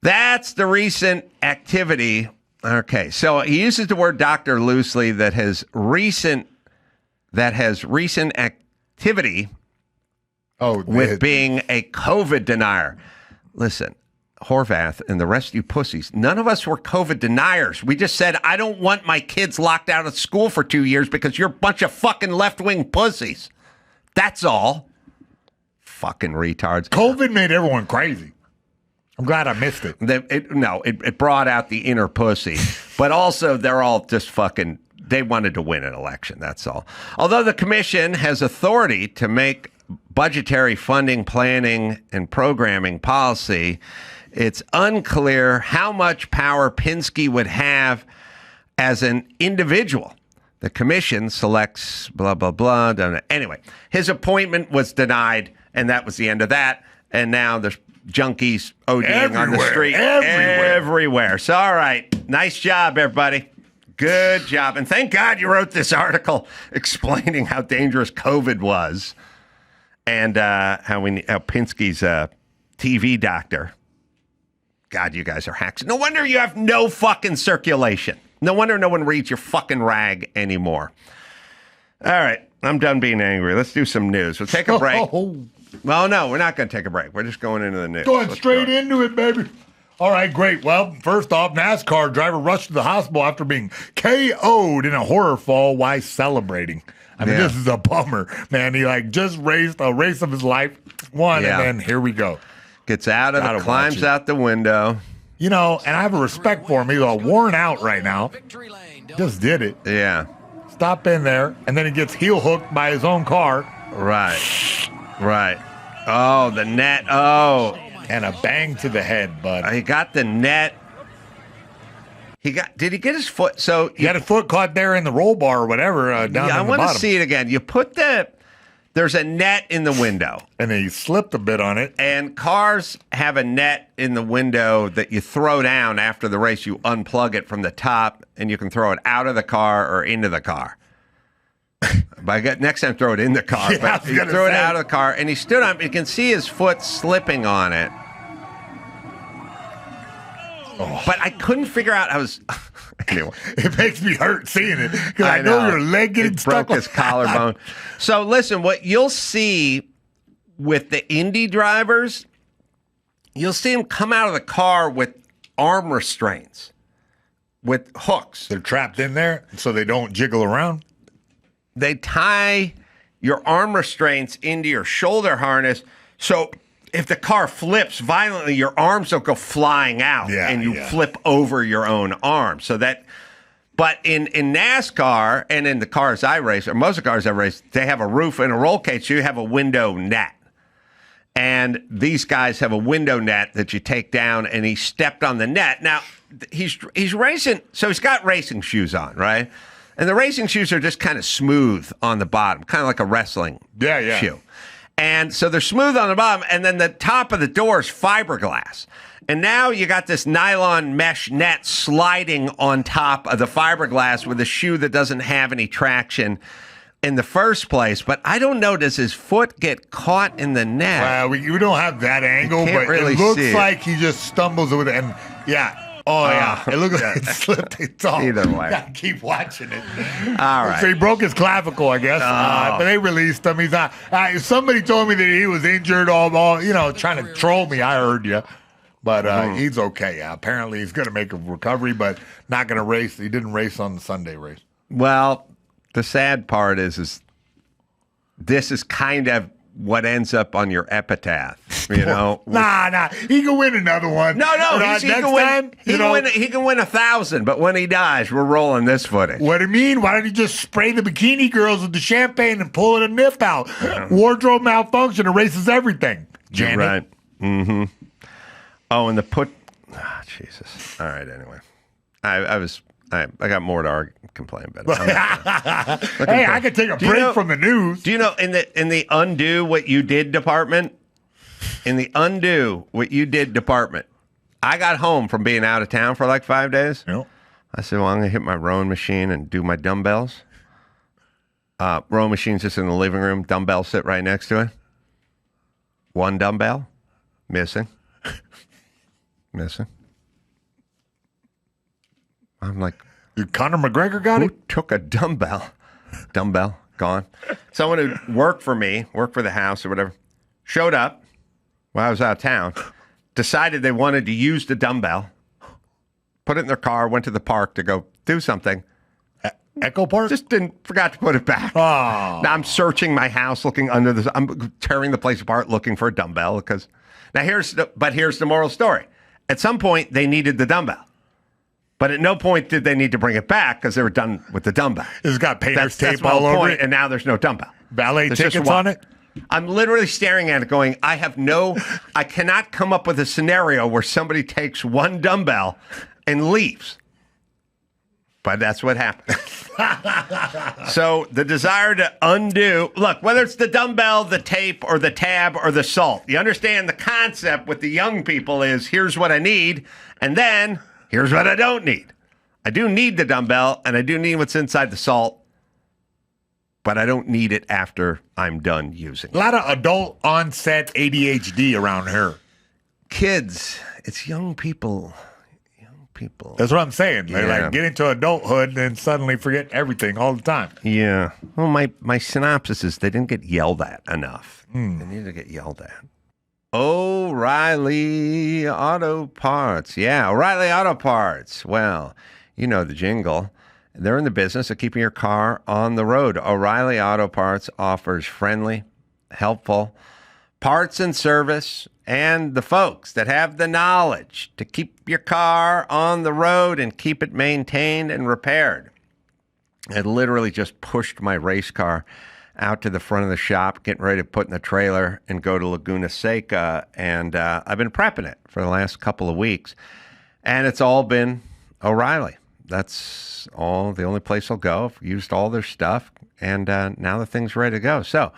[SPEAKER 2] That's the recent activity. Okay, so he uses the word doctor loosely that has recent activity with being a COVID denier. Listen, Horvath and the rest of you pussies, none of us were COVID deniers. We just said, I don't want my kids locked out of school for 2 years because you're a bunch of fucking left-wing pussies. That's all. Fucking retards.
[SPEAKER 3] COVID made everyone crazy. I'm glad I missed it.
[SPEAKER 2] It brought out the inner pussy. But also, they're all just fucking, they wanted to win an election, that's all. Although the commission has authority to make budgetary funding, planning, and programming policy, it's unclear how much power Pinsky would have as an individual. The commission selects blah, blah, blah. Anyway, his appointment was denied, and that was the end of that. And now there's junkies ODing on the street. Everywhere. So, all right. Nice job, everybody. Good job. And thank God you wrote this article explaining how dangerous COVID was and how Pinsky's TV doctor. God, you guys are hacks. No wonder you have no fucking circulation. No wonder no one reads your fucking rag anymore. All right, I'm done being angry. Let's do some news. We'll take a break. Well, no, we're not going to take a break. We're just going into the news.
[SPEAKER 3] Going straight into it, baby. All right, great. Well, first off, NASCAR driver rushed to the hospital after being KO'd in a horror fall while celebrating. I mean, this is a bummer, man. He just raced a race of his life, won, and then here we go.
[SPEAKER 2] Gets out of it, climbs out the window.
[SPEAKER 3] You know, and I have a respect for him. He's all worn out right now. Just did it.
[SPEAKER 2] Yeah.
[SPEAKER 3] Stop in there, and then he gets heel hooked by his own car.
[SPEAKER 2] Right. Oh, the net. Oh.
[SPEAKER 3] And a bang to the head, bud.
[SPEAKER 2] He got the net. Did he get his foot? So
[SPEAKER 3] he had his foot caught there in the roll bar or whatever down in the bottom. I want
[SPEAKER 2] to see it again. You put there's a net in the window.
[SPEAKER 3] And then he slipped a bit on it.
[SPEAKER 2] And cars have a net in the window that you throw down after the race. You unplug it from the top, and you can throw it out of the car or into the car. But next time, throw it in the car.
[SPEAKER 3] Yeah,
[SPEAKER 2] but you throw it out of the car, and he stood up. You can see his foot slipping on it. Oh. But I couldn't figure out. Anyway.
[SPEAKER 3] It makes me hurt seeing it because I know your leg getting stuck.
[SPEAKER 2] Broke his collarbone. So listen, what you'll see with the Indy drivers, you'll see them come out of the car with arm restraints, with hooks.
[SPEAKER 3] They're trapped in there, so they don't jiggle around.
[SPEAKER 2] They tie your arm restraints into your shoulder harness, so if the car flips violently, your arms don't go flying out and you flip over your own arm. But in NASCAR and in the cars I race, or most of the cars I race, they have a roof and a roll cage, so you have a window net. And these guys have a window net that you take down, and he stepped on the net. Now, he's racing, so he's got racing shoes on, right? And the racing shoes are just kind of smooth on the bottom, kind of like a wrestling shoe. And so they're smooth on the bottom, and then the top of the door is fiberglass. And now you got this nylon mesh net sliding on top of the fiberglass with a shoe that doesn't have any traction in the first place. But I don't know, does his foot get caught in the net?
[SPEAKER 3] Well, we don't have that angle, but
[SPEAKER 2] really
[SPEAKER 3] it looks like he just stumbles with it. And it looks like it slipped. It's all.
[SPEAKER 2] Either way.
[SPEAKER 3] Gotta keep watching it.
[SPEAKER 2] All right.
[SPEAKER 3] So he broke his clavicle, I guess. But they released him. He's not. Somebody told me that he was injured, all trying to troll me. I heard you. But he's okay. Apparently, he's going to make a recovery, but not going to race. He didn't race on the Sunday race.
[SPEAKER 2] Well, the sad part is this is kind of what ends up on your epitaph,
[SPEAKER 3] Nah. He can win another one.
[SPEAKER 2] No. He can win 1,000, but when he dies, we're rolling this footage.
[SPEAKER 3] What do you mean? Why don't you just spray the bikini girls with the champagne and pull a nip out? Wardrobe malfunction erases everything. Janet.
[SPEAKER 2] You're right. Mm-hmm. Oh, and Jesus. All right, anyway. I got more to complain about.
[SPEAKER 3] Hey, I could take a break from the news.
[SPEAKER 2] Do you know in the undo what you did department? In the undo what you did department, I got home from being out of town for like 5 days.
[SPEAKER 3] Yep.
[SPEAKER 2] I said, well, I'm going to hit my rowing machine and do my dumbbells. Rowing machine's just in the living room. Dumbbells sit right next to it. One dumbbell missing. I'm like,
[SPEAKER 3] Conor McGregor got it?
[SPEAKER 2] Who took a dumbbell? Dumbbell, gone. Someone who worked for the house or whatever, showed up while I was out of town, decided they wanted to use the dumbbell, put it in their car, went to the park to go do something.
[SPEAKER 3] Echo Park?
[SPEAKER 2] Just forgot to put it back.
[SPEAKER 3] Oh.
[SPEAKER 2] Now I'm searching my house, looking under this. I'm tearing the place apart, looking for a dumbbell. Here's the moral story. At some point, they needed the dumbbell. But at no point did they need to bring it back because they were done with the dumbbell.
[SPEAKER 3] It's got painter's tape
[SPEAKER 2] that's
[SPEAKER 3] all over it.
[SPEAKER 2] And now there's no dumbbell.
[SPEAKER 3] Valet tickets on it?
[SPEAKER 2] I'm literally staring at it going, I cannot come up with a scenario where somebody takes one dumbbell and leaves. But that's what happened. So the desire to undo, look, whether it's the dumbbell, the tape, or the tab, or the salt, you understand the concept with the young people is here's what I need, and then here's what I don't need. I do need the dumbbell, and I do need what's inside the salt, but I don't need it after I'm done using it.
[SPEAKER 3] A lot of adult onset ADHD around here.
[SPEAKER 2] kids. It's young people. Young people.
[SPEAKER 3] That's what I'm saying. They
[SPEAKER 2] Yeah.
[SPEAKER 3] like get into adulthood and suddenly forget everything all the time.
[SPEAKER 2] Yeah. Well, my synopsis is they didn't get yelled at enough. They need to get yelled at. O'Reilly Auto Parts. Yeah, O'Reilly Auto Parts. Well, you know the jingle. They're in the business of keeping your car on the road. O'Reilly Auto Parts offers friendly, helpful parts and service, and the folks that have the knowledge to keep your car on the road and keep it maintained and repaired. I literally just pushed my race car out to the front of the shop, getting ready to put in the trailer and go to Laguna Seca, and I've been prepping it for the last couple of weeks, and it's all been O'Reilly. That's all, the only place I'll go. I've used all their stuff, and now the thing's ready to go. So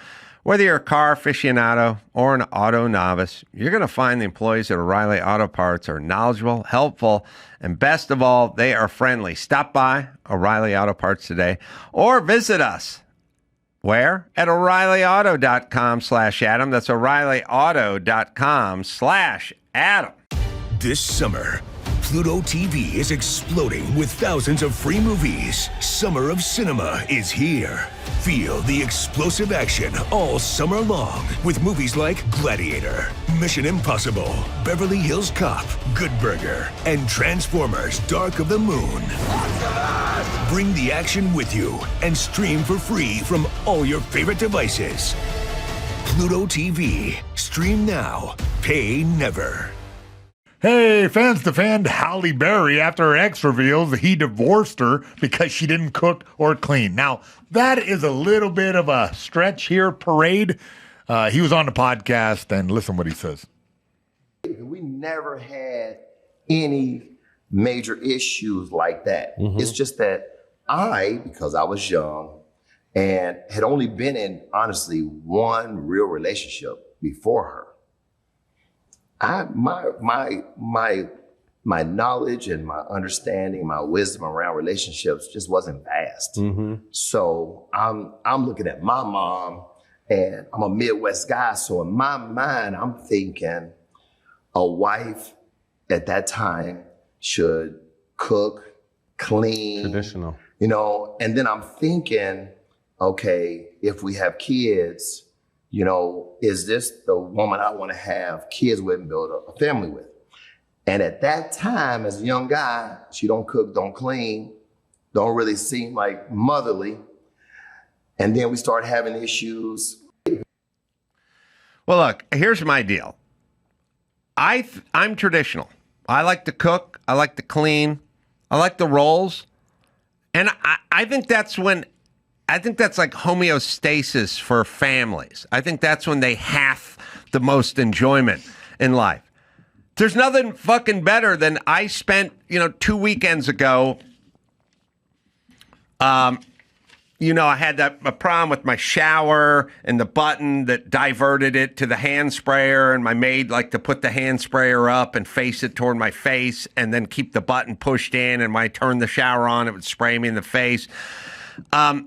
[SPEAKER 2] whether you're a car aficionado or an auto novice, you're going to find the employees at O'Reilly Auto Parts are knowledgeable, helpful, and best of all, they are friendly. Stop by O'Reilly Auto Parts today or visit us. Where? At O'ReillyAuto.com/Adam. That's O'ReillyAuto.com/Adam.
[SPEAKER 5] This summer, Pluto TV is exploding with thousands of free movies. Summer of Cinema is here. Feel the explosive action all summer long with movies like Gladiator, Mission Impossible, Beverly Hills Cop, Good Burger, and Transformers: Dark of the Moon. Bring the action with you and stream for free from all your favorite devices. Pluto TV. Stream now. Pay never.
[SPEAKER 3] Hey, fans defend Halle Berry after her ex reveals that he divorced her because she didn't cook or clean. Now, that is a little bit of a stretch here, Parade. He was on the podcast, and listen what he says.
[SPEAKER 6] We never had any major issues like that. It's just that because I was young and had only been in, honestly, one real relationship before her, my knowledge and my understanding, my wisdom around relationships just wasn't vast. So I'm looking at my mom, and I'm a Midwest guy. So in my mind, I'm thinking a wife at that time should cook, clean,
[SPEAKER 7] Traditional.
[SPEAKER 6] you know, and then I'm thinking, okay, if we have kids, you know, is this the woman I want to have kids with and build a family with? And at that time, as a young guy, she don't cook, don't clean, don't really seem like motherly. And then we start having issues.
[SPEAKER 2] Well, look, here's my deal. I'm traditional. I like to cook. I like to clean. I like the rolls. And I think that's like homeostasis for families. I think that's when they have the most enjoyment in life. There's nothing fucking better than I spent, 2 weekends ago. I had a problem with my shower and the button that diverted it to the hand sprayer, and my maid liked to put the hand sprayer up and face it toward my face and then keep the button pushed in, and when I turned the shower on, it would spray me in the face. I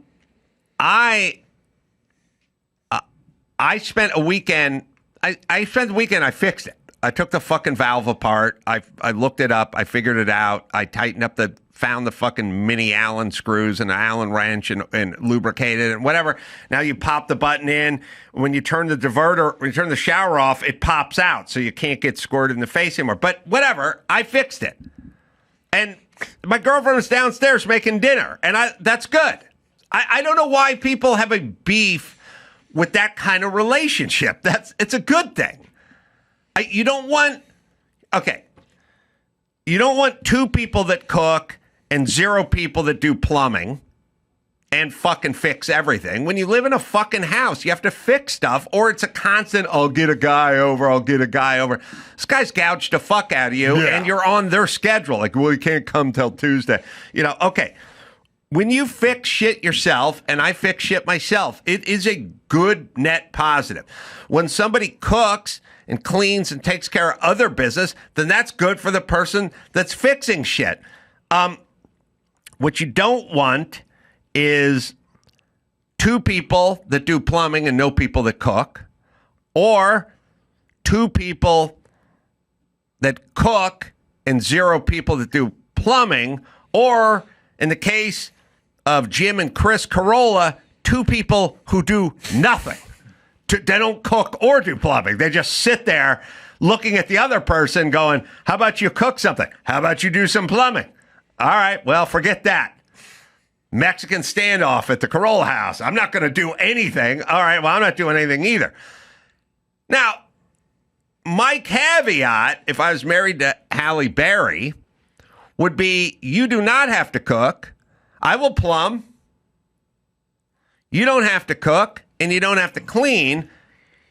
[SPEAKER 2] spent a weekend, I fixed it. I took the fucking valve apart. I looked it up. I figured it out. I tightened up found the fucking mini Allen screws and an Allen wrench and lubricated it and whatever. Now you pop the button in. When you turn the diverter, when you turn the shower off, it pops out. So you can't get squirted in the face anymore. But whatever, I fixed it. And my girlfriend was downstairs making dinner. And that's good. I don't know why people have a beef with that kind of relationship. It's a good thing. You don't want two people that cook and 0 people that do plumbing and fucking fix everything. When you live in a fucking house, you have to fix stuff, or it's a constant, I'll get a guy over. This guy's gouged the fuck out of you, and you're on their schedule. Like, well, you can't come till Tuesday. Okay. When you fix shit yourself, and I fix shit myself, it is a good net positive. When somebody cooks and cleans and takes care of other business, then that's good for the person that's fixing shit. What you don't want is 2 people that do plumbing and no people that cook, or 2 people that cook and 0 people that do plumbing, or in the case of Jim and Chris Carolla, 2 people who do nothing. They don't cook or do plumbing. They just sit there looking at the other person going, how about you cook something? How about you do some plumbing? All right, well, forget that. Mexican standoff at the Carolla house. I'm not going to do anything. All right, well, I'm not doing anything either. Now, my caveat, if I was married to Halle Berry, would be you do not have to cook. I will plumb. You don't have to cook, and you don't have to clean.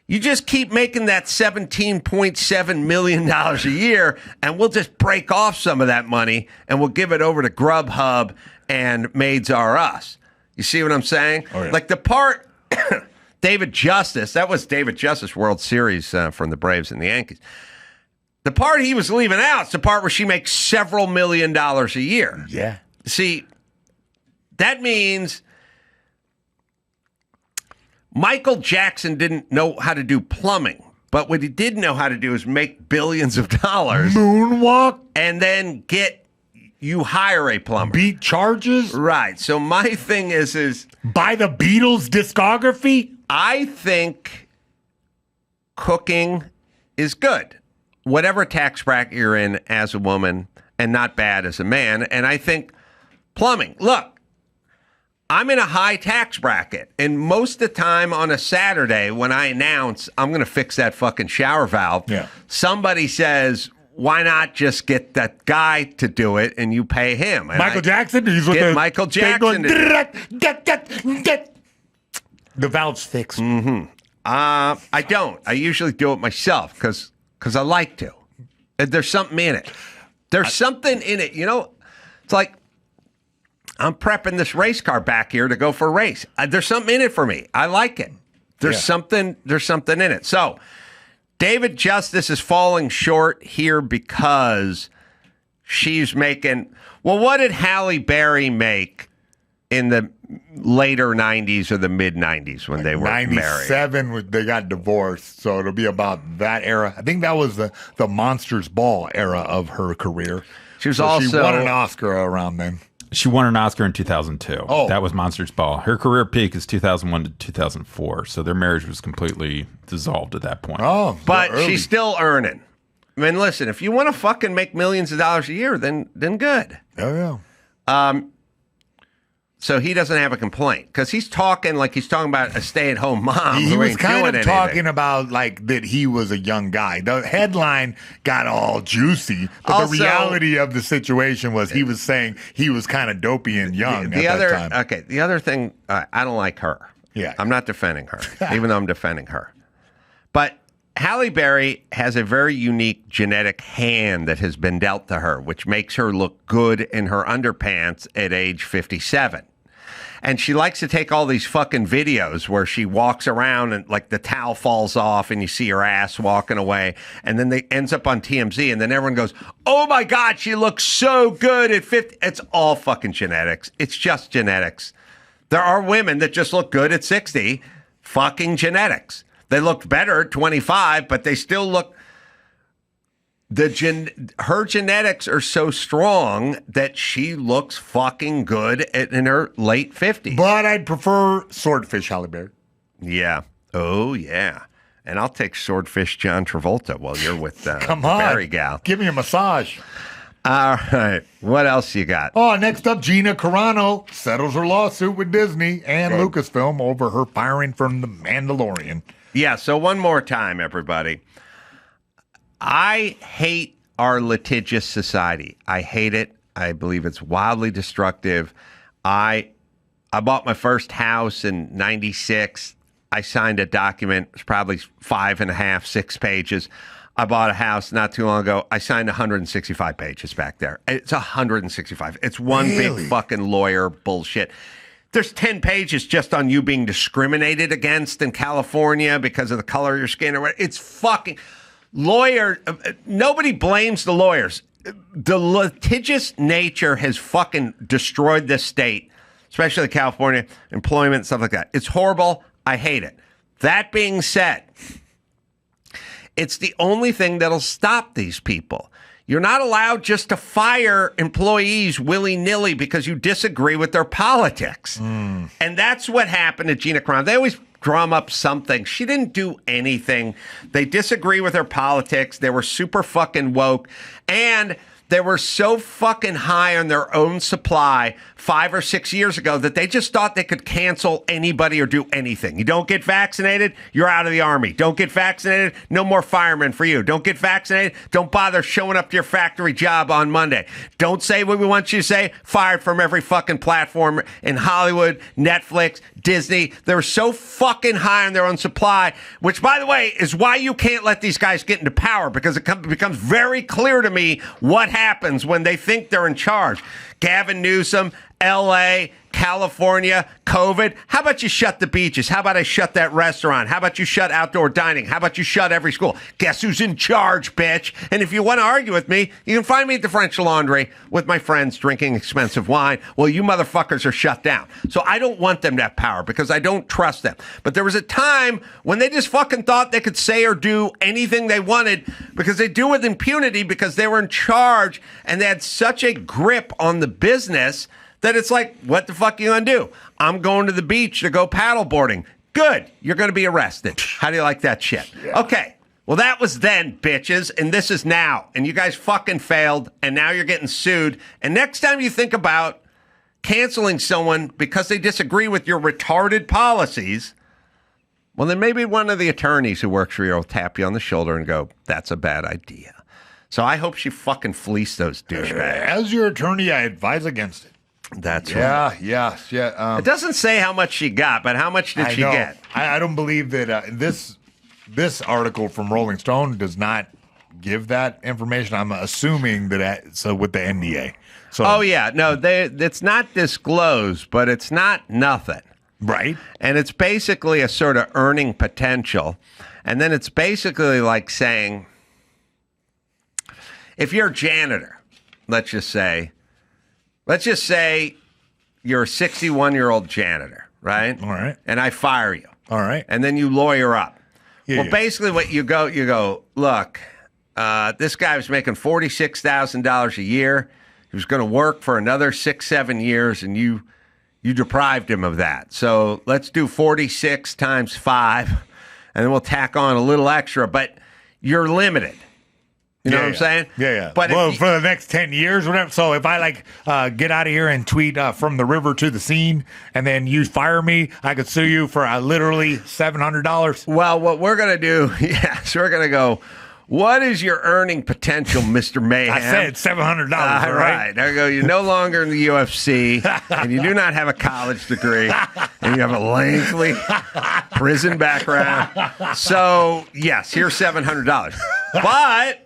[SPEAKER 2] You just keep making that $17.7 million a year, and we'll just break off some of that money, and we'll give it over to Grubhub and Maids R Us. You see what I'm saying?
[SPEAKER 3] Oh, yeah.
[SPEAKER 2] Like the part, David Justice, that was David Justice World Series from the Braves and the Yankees. The part he was leaving out is the part where she makes several $1 million a year.
[SPEAKER 3] Yeah.
[SPEAKER 2] See, that means Michael Jackson didn't know how to do plumbing, but what he did know how to do is make billions of dollars.
[SPEAKER 3] Moonwalk?
[SPEAKER 2] And then you hire a plumber.
[SPEAKER 3] Beat charges?
[SPEAKER 2] Right. So my thing is
[SPEAKER 3] Buy the Beatles discography?
[SPEAKER 2] I think cooking is good. Whatever tax bracket you're in as a woman, and not bad as a man. And I think plumbing. Look, I'm in a high tax bracket, and most of the time on a Saturday when I announce I'm going to fix that fucking shower valve, somebody says, why not just get that guy to do it and you pay him? And
[SPEAKER 3] Michael Jackson? He's with
[SPEAKER 2] get
[SPEAKER 3] the
[SPEAKER 2] Michael Jackson to do
[SPEAKER 3] it. The valve's fixed.
[SPEAKER 2] I don't. I usually do it myself because I like to. There's something in it. There's something in it. You know, it's like I'm prepping this race car back here to go for a race. There's something in it for me. I like it. There's something in it. So David Justice is falling short here because she's making. Well, what did Halle Berry make in the later 90s or the mid 90s when they were married?
[SPEAKER 3] 97, they got divorced, so it'll be about that era. I think that was the Monsters Ball era of her career.
[SPEAKER 2] She won
[SPEAKER 3] an Oscar around then.
[SPEAKER 4] She won an Oscar in 2002.
[SPEAKER 3] Oh.
[SPEAKER 4] That was Monsters Ball. Her career peak is 2001 to 2004, so their marriage was completely dissolved at that point.
[SPEAKER 3] Oh,
[SPEAKER 2] but she's still earning. I mean, listen, if you want to fucking make millions of dollars a year, then good.
[SPEAKER 3] Oh, yeah.
[SPEAKER 2] So he doesn't have a complaint because he's talking about a stay-at-home mom.
[SPEAKER 3] He
[SPEAKER 2] who
[SPEAKER 3] was
[SPEAKER 2] ain't
[SPEAKER 3] kind
[SPEAKER 2] doing
[SPEAKER 3] of talking about like that he was a young guy. The headline got all juicy, but
[SPEAKER 2] Also,
[SPEAKER 3] the reality of the situation was he was saying he was kind of dopey and young at that time.
[SPEAKER 2] Okay, the other thing, I don't like her.
[SPEAKER 3] Yeah.
[SPEAKER 2] I'm not defending her, even though I'm defending her. But Halle Berry has a very unique genetic hand that has been dealt to her, which makes her look good in her underpants at age 57. And she likes to take all these fucking videos where she walks around and like the towel falls off and you see her ass walking away. And then they ends up on TMZ and then everyone goes, oh my God, she looks so good at 50. It's all fucking genetics. It's just genetics. There are women that just look good at 60. Fucking genetics. They look better at 25, but they still look. Her genetics are so strong that she looks fucking good in her late 50s.
[SPEAKER 3] But I'd prefer Swordfish Halle Berry.
[SPEAKER 2] Yeah. Oh, yeah. And I'll take Swordfish John Travolta while you're with
[SPEAKER 3] Come on.
[SPEAKER 2] Berry gal.
[SPEAKER 3] Give me a massage.
[SPEAKER 2] All right. What else you got?
[SPEAKER 3] Oh, next up, Gina Carano settles her lawsuit with Disney and Lucasfilm over her firing from The Mandalorian.
[SPEAKER 2] Yeah, so one more time, everybody. I hate our litigious society. I hate it. I believe it's wildly destructive. I bought my first house in 96. I signed a document. It was probably 5.5, 6 pages. I bought a house not too long ago. I signed 165 pages back there. It's 165. It's one big fucking lawyer bullshit. There's 10 pages just on you being discriminated against in California because of the color of your skin or whatever. It's fucking... Nobody blames the lawyers. The litigious nature has fucking destroyed this state, especially California, employment, stuff like that. It's horrible. I hate it. That being said, It's the only thing that'll stop these people. You're not allowed just to fire employees willy-nilly because you disagree with their politics. And that's what happened to Gina Carano. They always drum up something. She didn't do anything. They disagree with her politics. They were super fucking woke. And they were so fucking high on their own supply 5 or 6 years ago that they just thought they could cancel anybody or do anything. You don't get vaccinated, you're out of the army. Don't get vaccinated, no more firemen for you. Don't get vaccinated, don't bother showing up to your factory job on Monday. Don't say what we want you to say, fired from every fucking platform in Hollywood, Netflix, Disney. They were so fucking high on their own supply, which, by the way, is why you can't let these guys get into power, because it becomes very clear to me what happens when they think they're in charge. Gavin Newsom, L.A., California, COVID. How about you shut the beaches? How about I shut that restaurant? How about you shut outdoor dining? How about you shut every school? Guess who's in charge, bitch? And if you want to argue with me, you can find me at the French Laundry with my friends drinking expensive wine. Well, you motherfuckers are shut down. So I don't want them to have power because I don't trust them. But there was a time when they just fucking thought they could say or do anything they wanted because they do it with impunity because they were in charge and they had such a grip on the business that it's like, what the fuck are you going to do? I'm going to the beach to go paddleboarding. Good. You're going to be arrested. How do you like that shit? Yeah. Okay. Well, that was then, bitches, and this is now. And you guys fucking failed, and now you're getting sued. And next time you think about canceling someone because they disagree with your retarded policies, well, then maybe one of the attorneys who works for you will tap you on the shoulder and go, that's a bad idea. So I hope she fucking fleeced those douchebags.
[SPEAKER 3] As your attorney, I advise against it.
[SPEAKER 2] That's right.
[SPEAKER 3] Yeah.
[SPEAKER 2] It doesn't say how much she got, but how much did she get?
[SPEAKER 3] I don't believe that this article from Rolling Stone does not give that information. I'm assuming so with the NDA. So,
[SPEAKER 2] oh yeah, no, it's not disclosed, but it's not nothing,
[SPEAKER 3] right?
[SPEAKER 2] And it's basically a sort of earning potential, and then it's basically like saying, if you're a janitor, let's just say you're a 61-year-old janitor, right?
[SPEAKER 3] All right.
[SPEAKER 2] And I fire you.
[SPEAKER 3] All right.
[SPEAKER 2] And then you lawyer up.
[SPEAKER 3] Yeah,
[SPEAKER 2] well, basically what you go, look, this guy was making $46,000 a year. He was going to work for another 6-7 years, and you deprived him of that. So let's do 46 times 5, and then we'll tack on a little extra, but you're limited. You know what I'm saying?
[SPEAKER 3] Yeah.
[SPEAKER 2] But
[SPEAKER 3] for the next 10 years, whatever. So if I get out of here and tweet from the river to the scene, and then you fire me, I could sue you for literally $700.
[SPEAKER 2] Well, what we're gonna do, so we're gonna go. What is your earning potential, Mr. Mayhem?
[SPEAKER 3] I said $700. All right.
[SPEAKER 2] There you go. You're no longer in the UFC, and you do not have a college degree, and you have a lengthy prison background. So yes, here's $700. But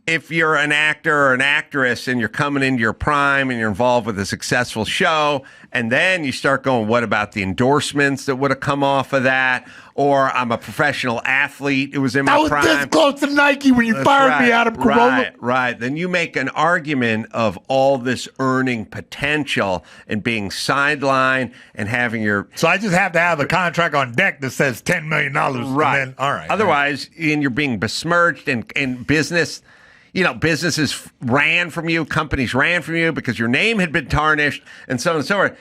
[SPEAKER 2] if you're an actor or an actress and you're coming into your prime and you're involved with a successful show, and then you start going, what about the endorsements that would have come off of that? Or I'm a professional athlete. It was in my prime.
[SPEAKER 3] I was this close to Nike when you fired me out of Carolla.
[SPEAKER 2] Right. Then you make an argument of all this earning potential and being sidelined and having your...
[SPEAKER 3] So I just have to have a contract on deck that says $10 million.
[SPEAKER 2] Right.
[SPEAKER 3] And then, all right.
[SPEAKER 2] Otherwise, and you're being besmirched and business... businesses ran from you, companies ran from you because your name had been tarnished and so on and so forth.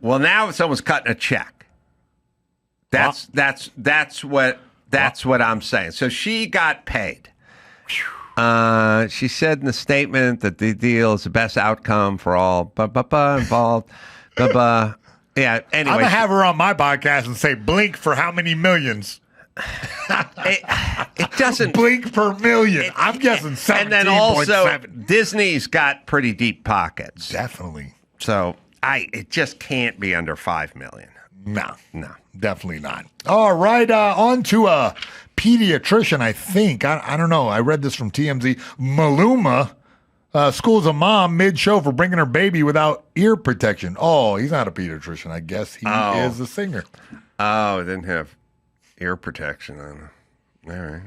[SPEAKER 2] Well, now someone's cutting a check. That's what I'm saying. So she got paid. She said in the statement that the deal is the best outcome for all involved. Yeah. Anyway,
[SPEAKER 3] I'm gonna have her on my podcast and say blink for how many millions.
[SPEAKER 2] It doesn't
[SPEAKER 3] blink per million. I'm guessing 17.7.
[SPEAKER 2] And then also Disney's got pretty deep pockets.
[SPEAKER 3] Definitely.
[SPEAKER 2] So it just can't be under $5 million.
[SPEAKER 3] No, definitely not. All right, on to a pediatrician. I think I don't know. I read this from TMZ. Maluma schools a mom mid-show for bringing her baby without ear protection. Oh, he's not a pediatrician. I guess he is a singer.
[SPEAKER 2] Oh, didn't have ear protection on him. All right.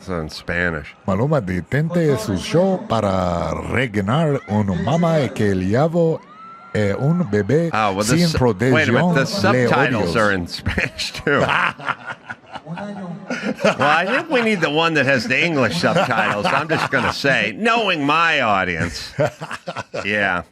[SPEAKER 2] So in Spanish.
[SPEAKER 3] Maluma detente su show para rellenar una mama que el llavo Un bebé
[SPEAKER 2] Oh, well,
[SPEAKER 3] sin protección.
[SPEAKER 2] wait a minute. The subtitles
[SPEAKER 3] le
[SPEAKER 2] are in Spanish, too. Well, I think we need the one that has the English subtitles. I'm just going to say, knowing my audience, yeah,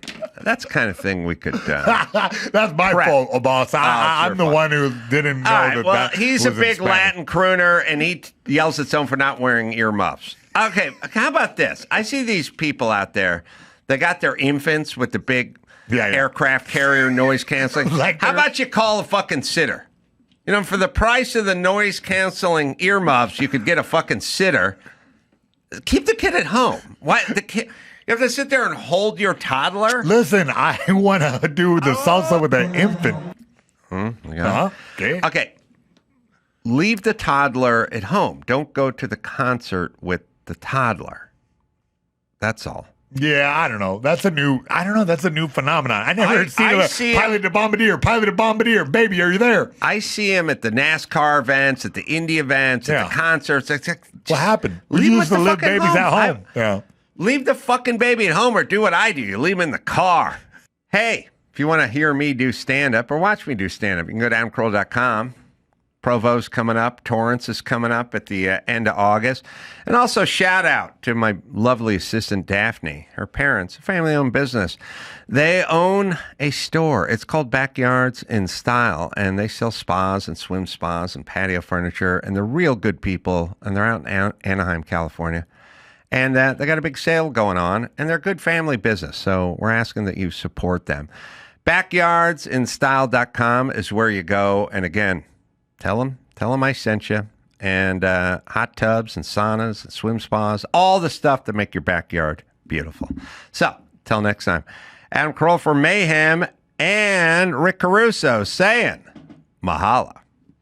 [SPEAKER 2] that's the kind of thing we could.
[SPEAKER 3] That's my
[SPEAKER 2] Correct.
[SPEAKER 3] fault, boss. I'm the one who didn't know
[SPEAKER 2] All right,
[SPEAKER 3] that.
[SPEAKER 2] well,
[SPEAKER 3] that
[SPEAKER 2] he's a
[SPEAKER 3] was in
[SPEAKER 2] big
[SPEAKER 3] Spanish.
[SPEAKER 2] Latin crooner, and he yells at someone for not wearing earmuffs. Okay, how about this? I see these people out there. They got their infants with the big aircraft carrier noise canceling. How about you call a fucking sitter? You know, for the price of the noise canceling earmuffs, you could get a fucking sitter. Keep the kid at home. Why the kid? You have to sit there and hold your toddler.
[SPEAKER 3] Listen, I want to do the salsa with the infant. Okay.
[SPEAKER 2] Okay. Leave the toddler at home. Don't go to the concert with the toddler. That's all.
[SPEAKER 3] Yeah, I don't know. That's a new phenomenon. I never see Pilot the Bombardier. Baby, are you there?
[SPEAKER 2] I see him at the NASCAR events, at the Indy events, at the concerts. It's like,
[SPEAKER 3] what happened? We
[SPEAKER 2] leave
[SPEAKER 3] used to live
[SPEAKER 2] fucking
[SPEAKER 3] babies at home. Yeah.
[SPEAKER 2] Leave the fucking baby at home or do what I do. You leave him in the car. Hey, if you want to hear me do stand-up or watch me do stand-up, you can go to AdamCarolla.com. Provo's coming up. Torrance is coming up at the end of August. And also shout out to my lovely assistant, Daphne. Her parents, a family-owned business. They own a store. It's called Backyards in Style, and they sell spas and swim spas and patio furniture, and they're real good people, and they're out in Anaheim, California. And they got a big sale going on, and they're a good family business, so we're asking that you support them. Backyardsinstyle.com is where you go, and again, Tell them I sent you. And hot tubs and saunas and swim spas, all the stuff that make your backyard beautiful. So, till next time. Adam Carolla for Mayhem and Rick Caruso saying, mahalo.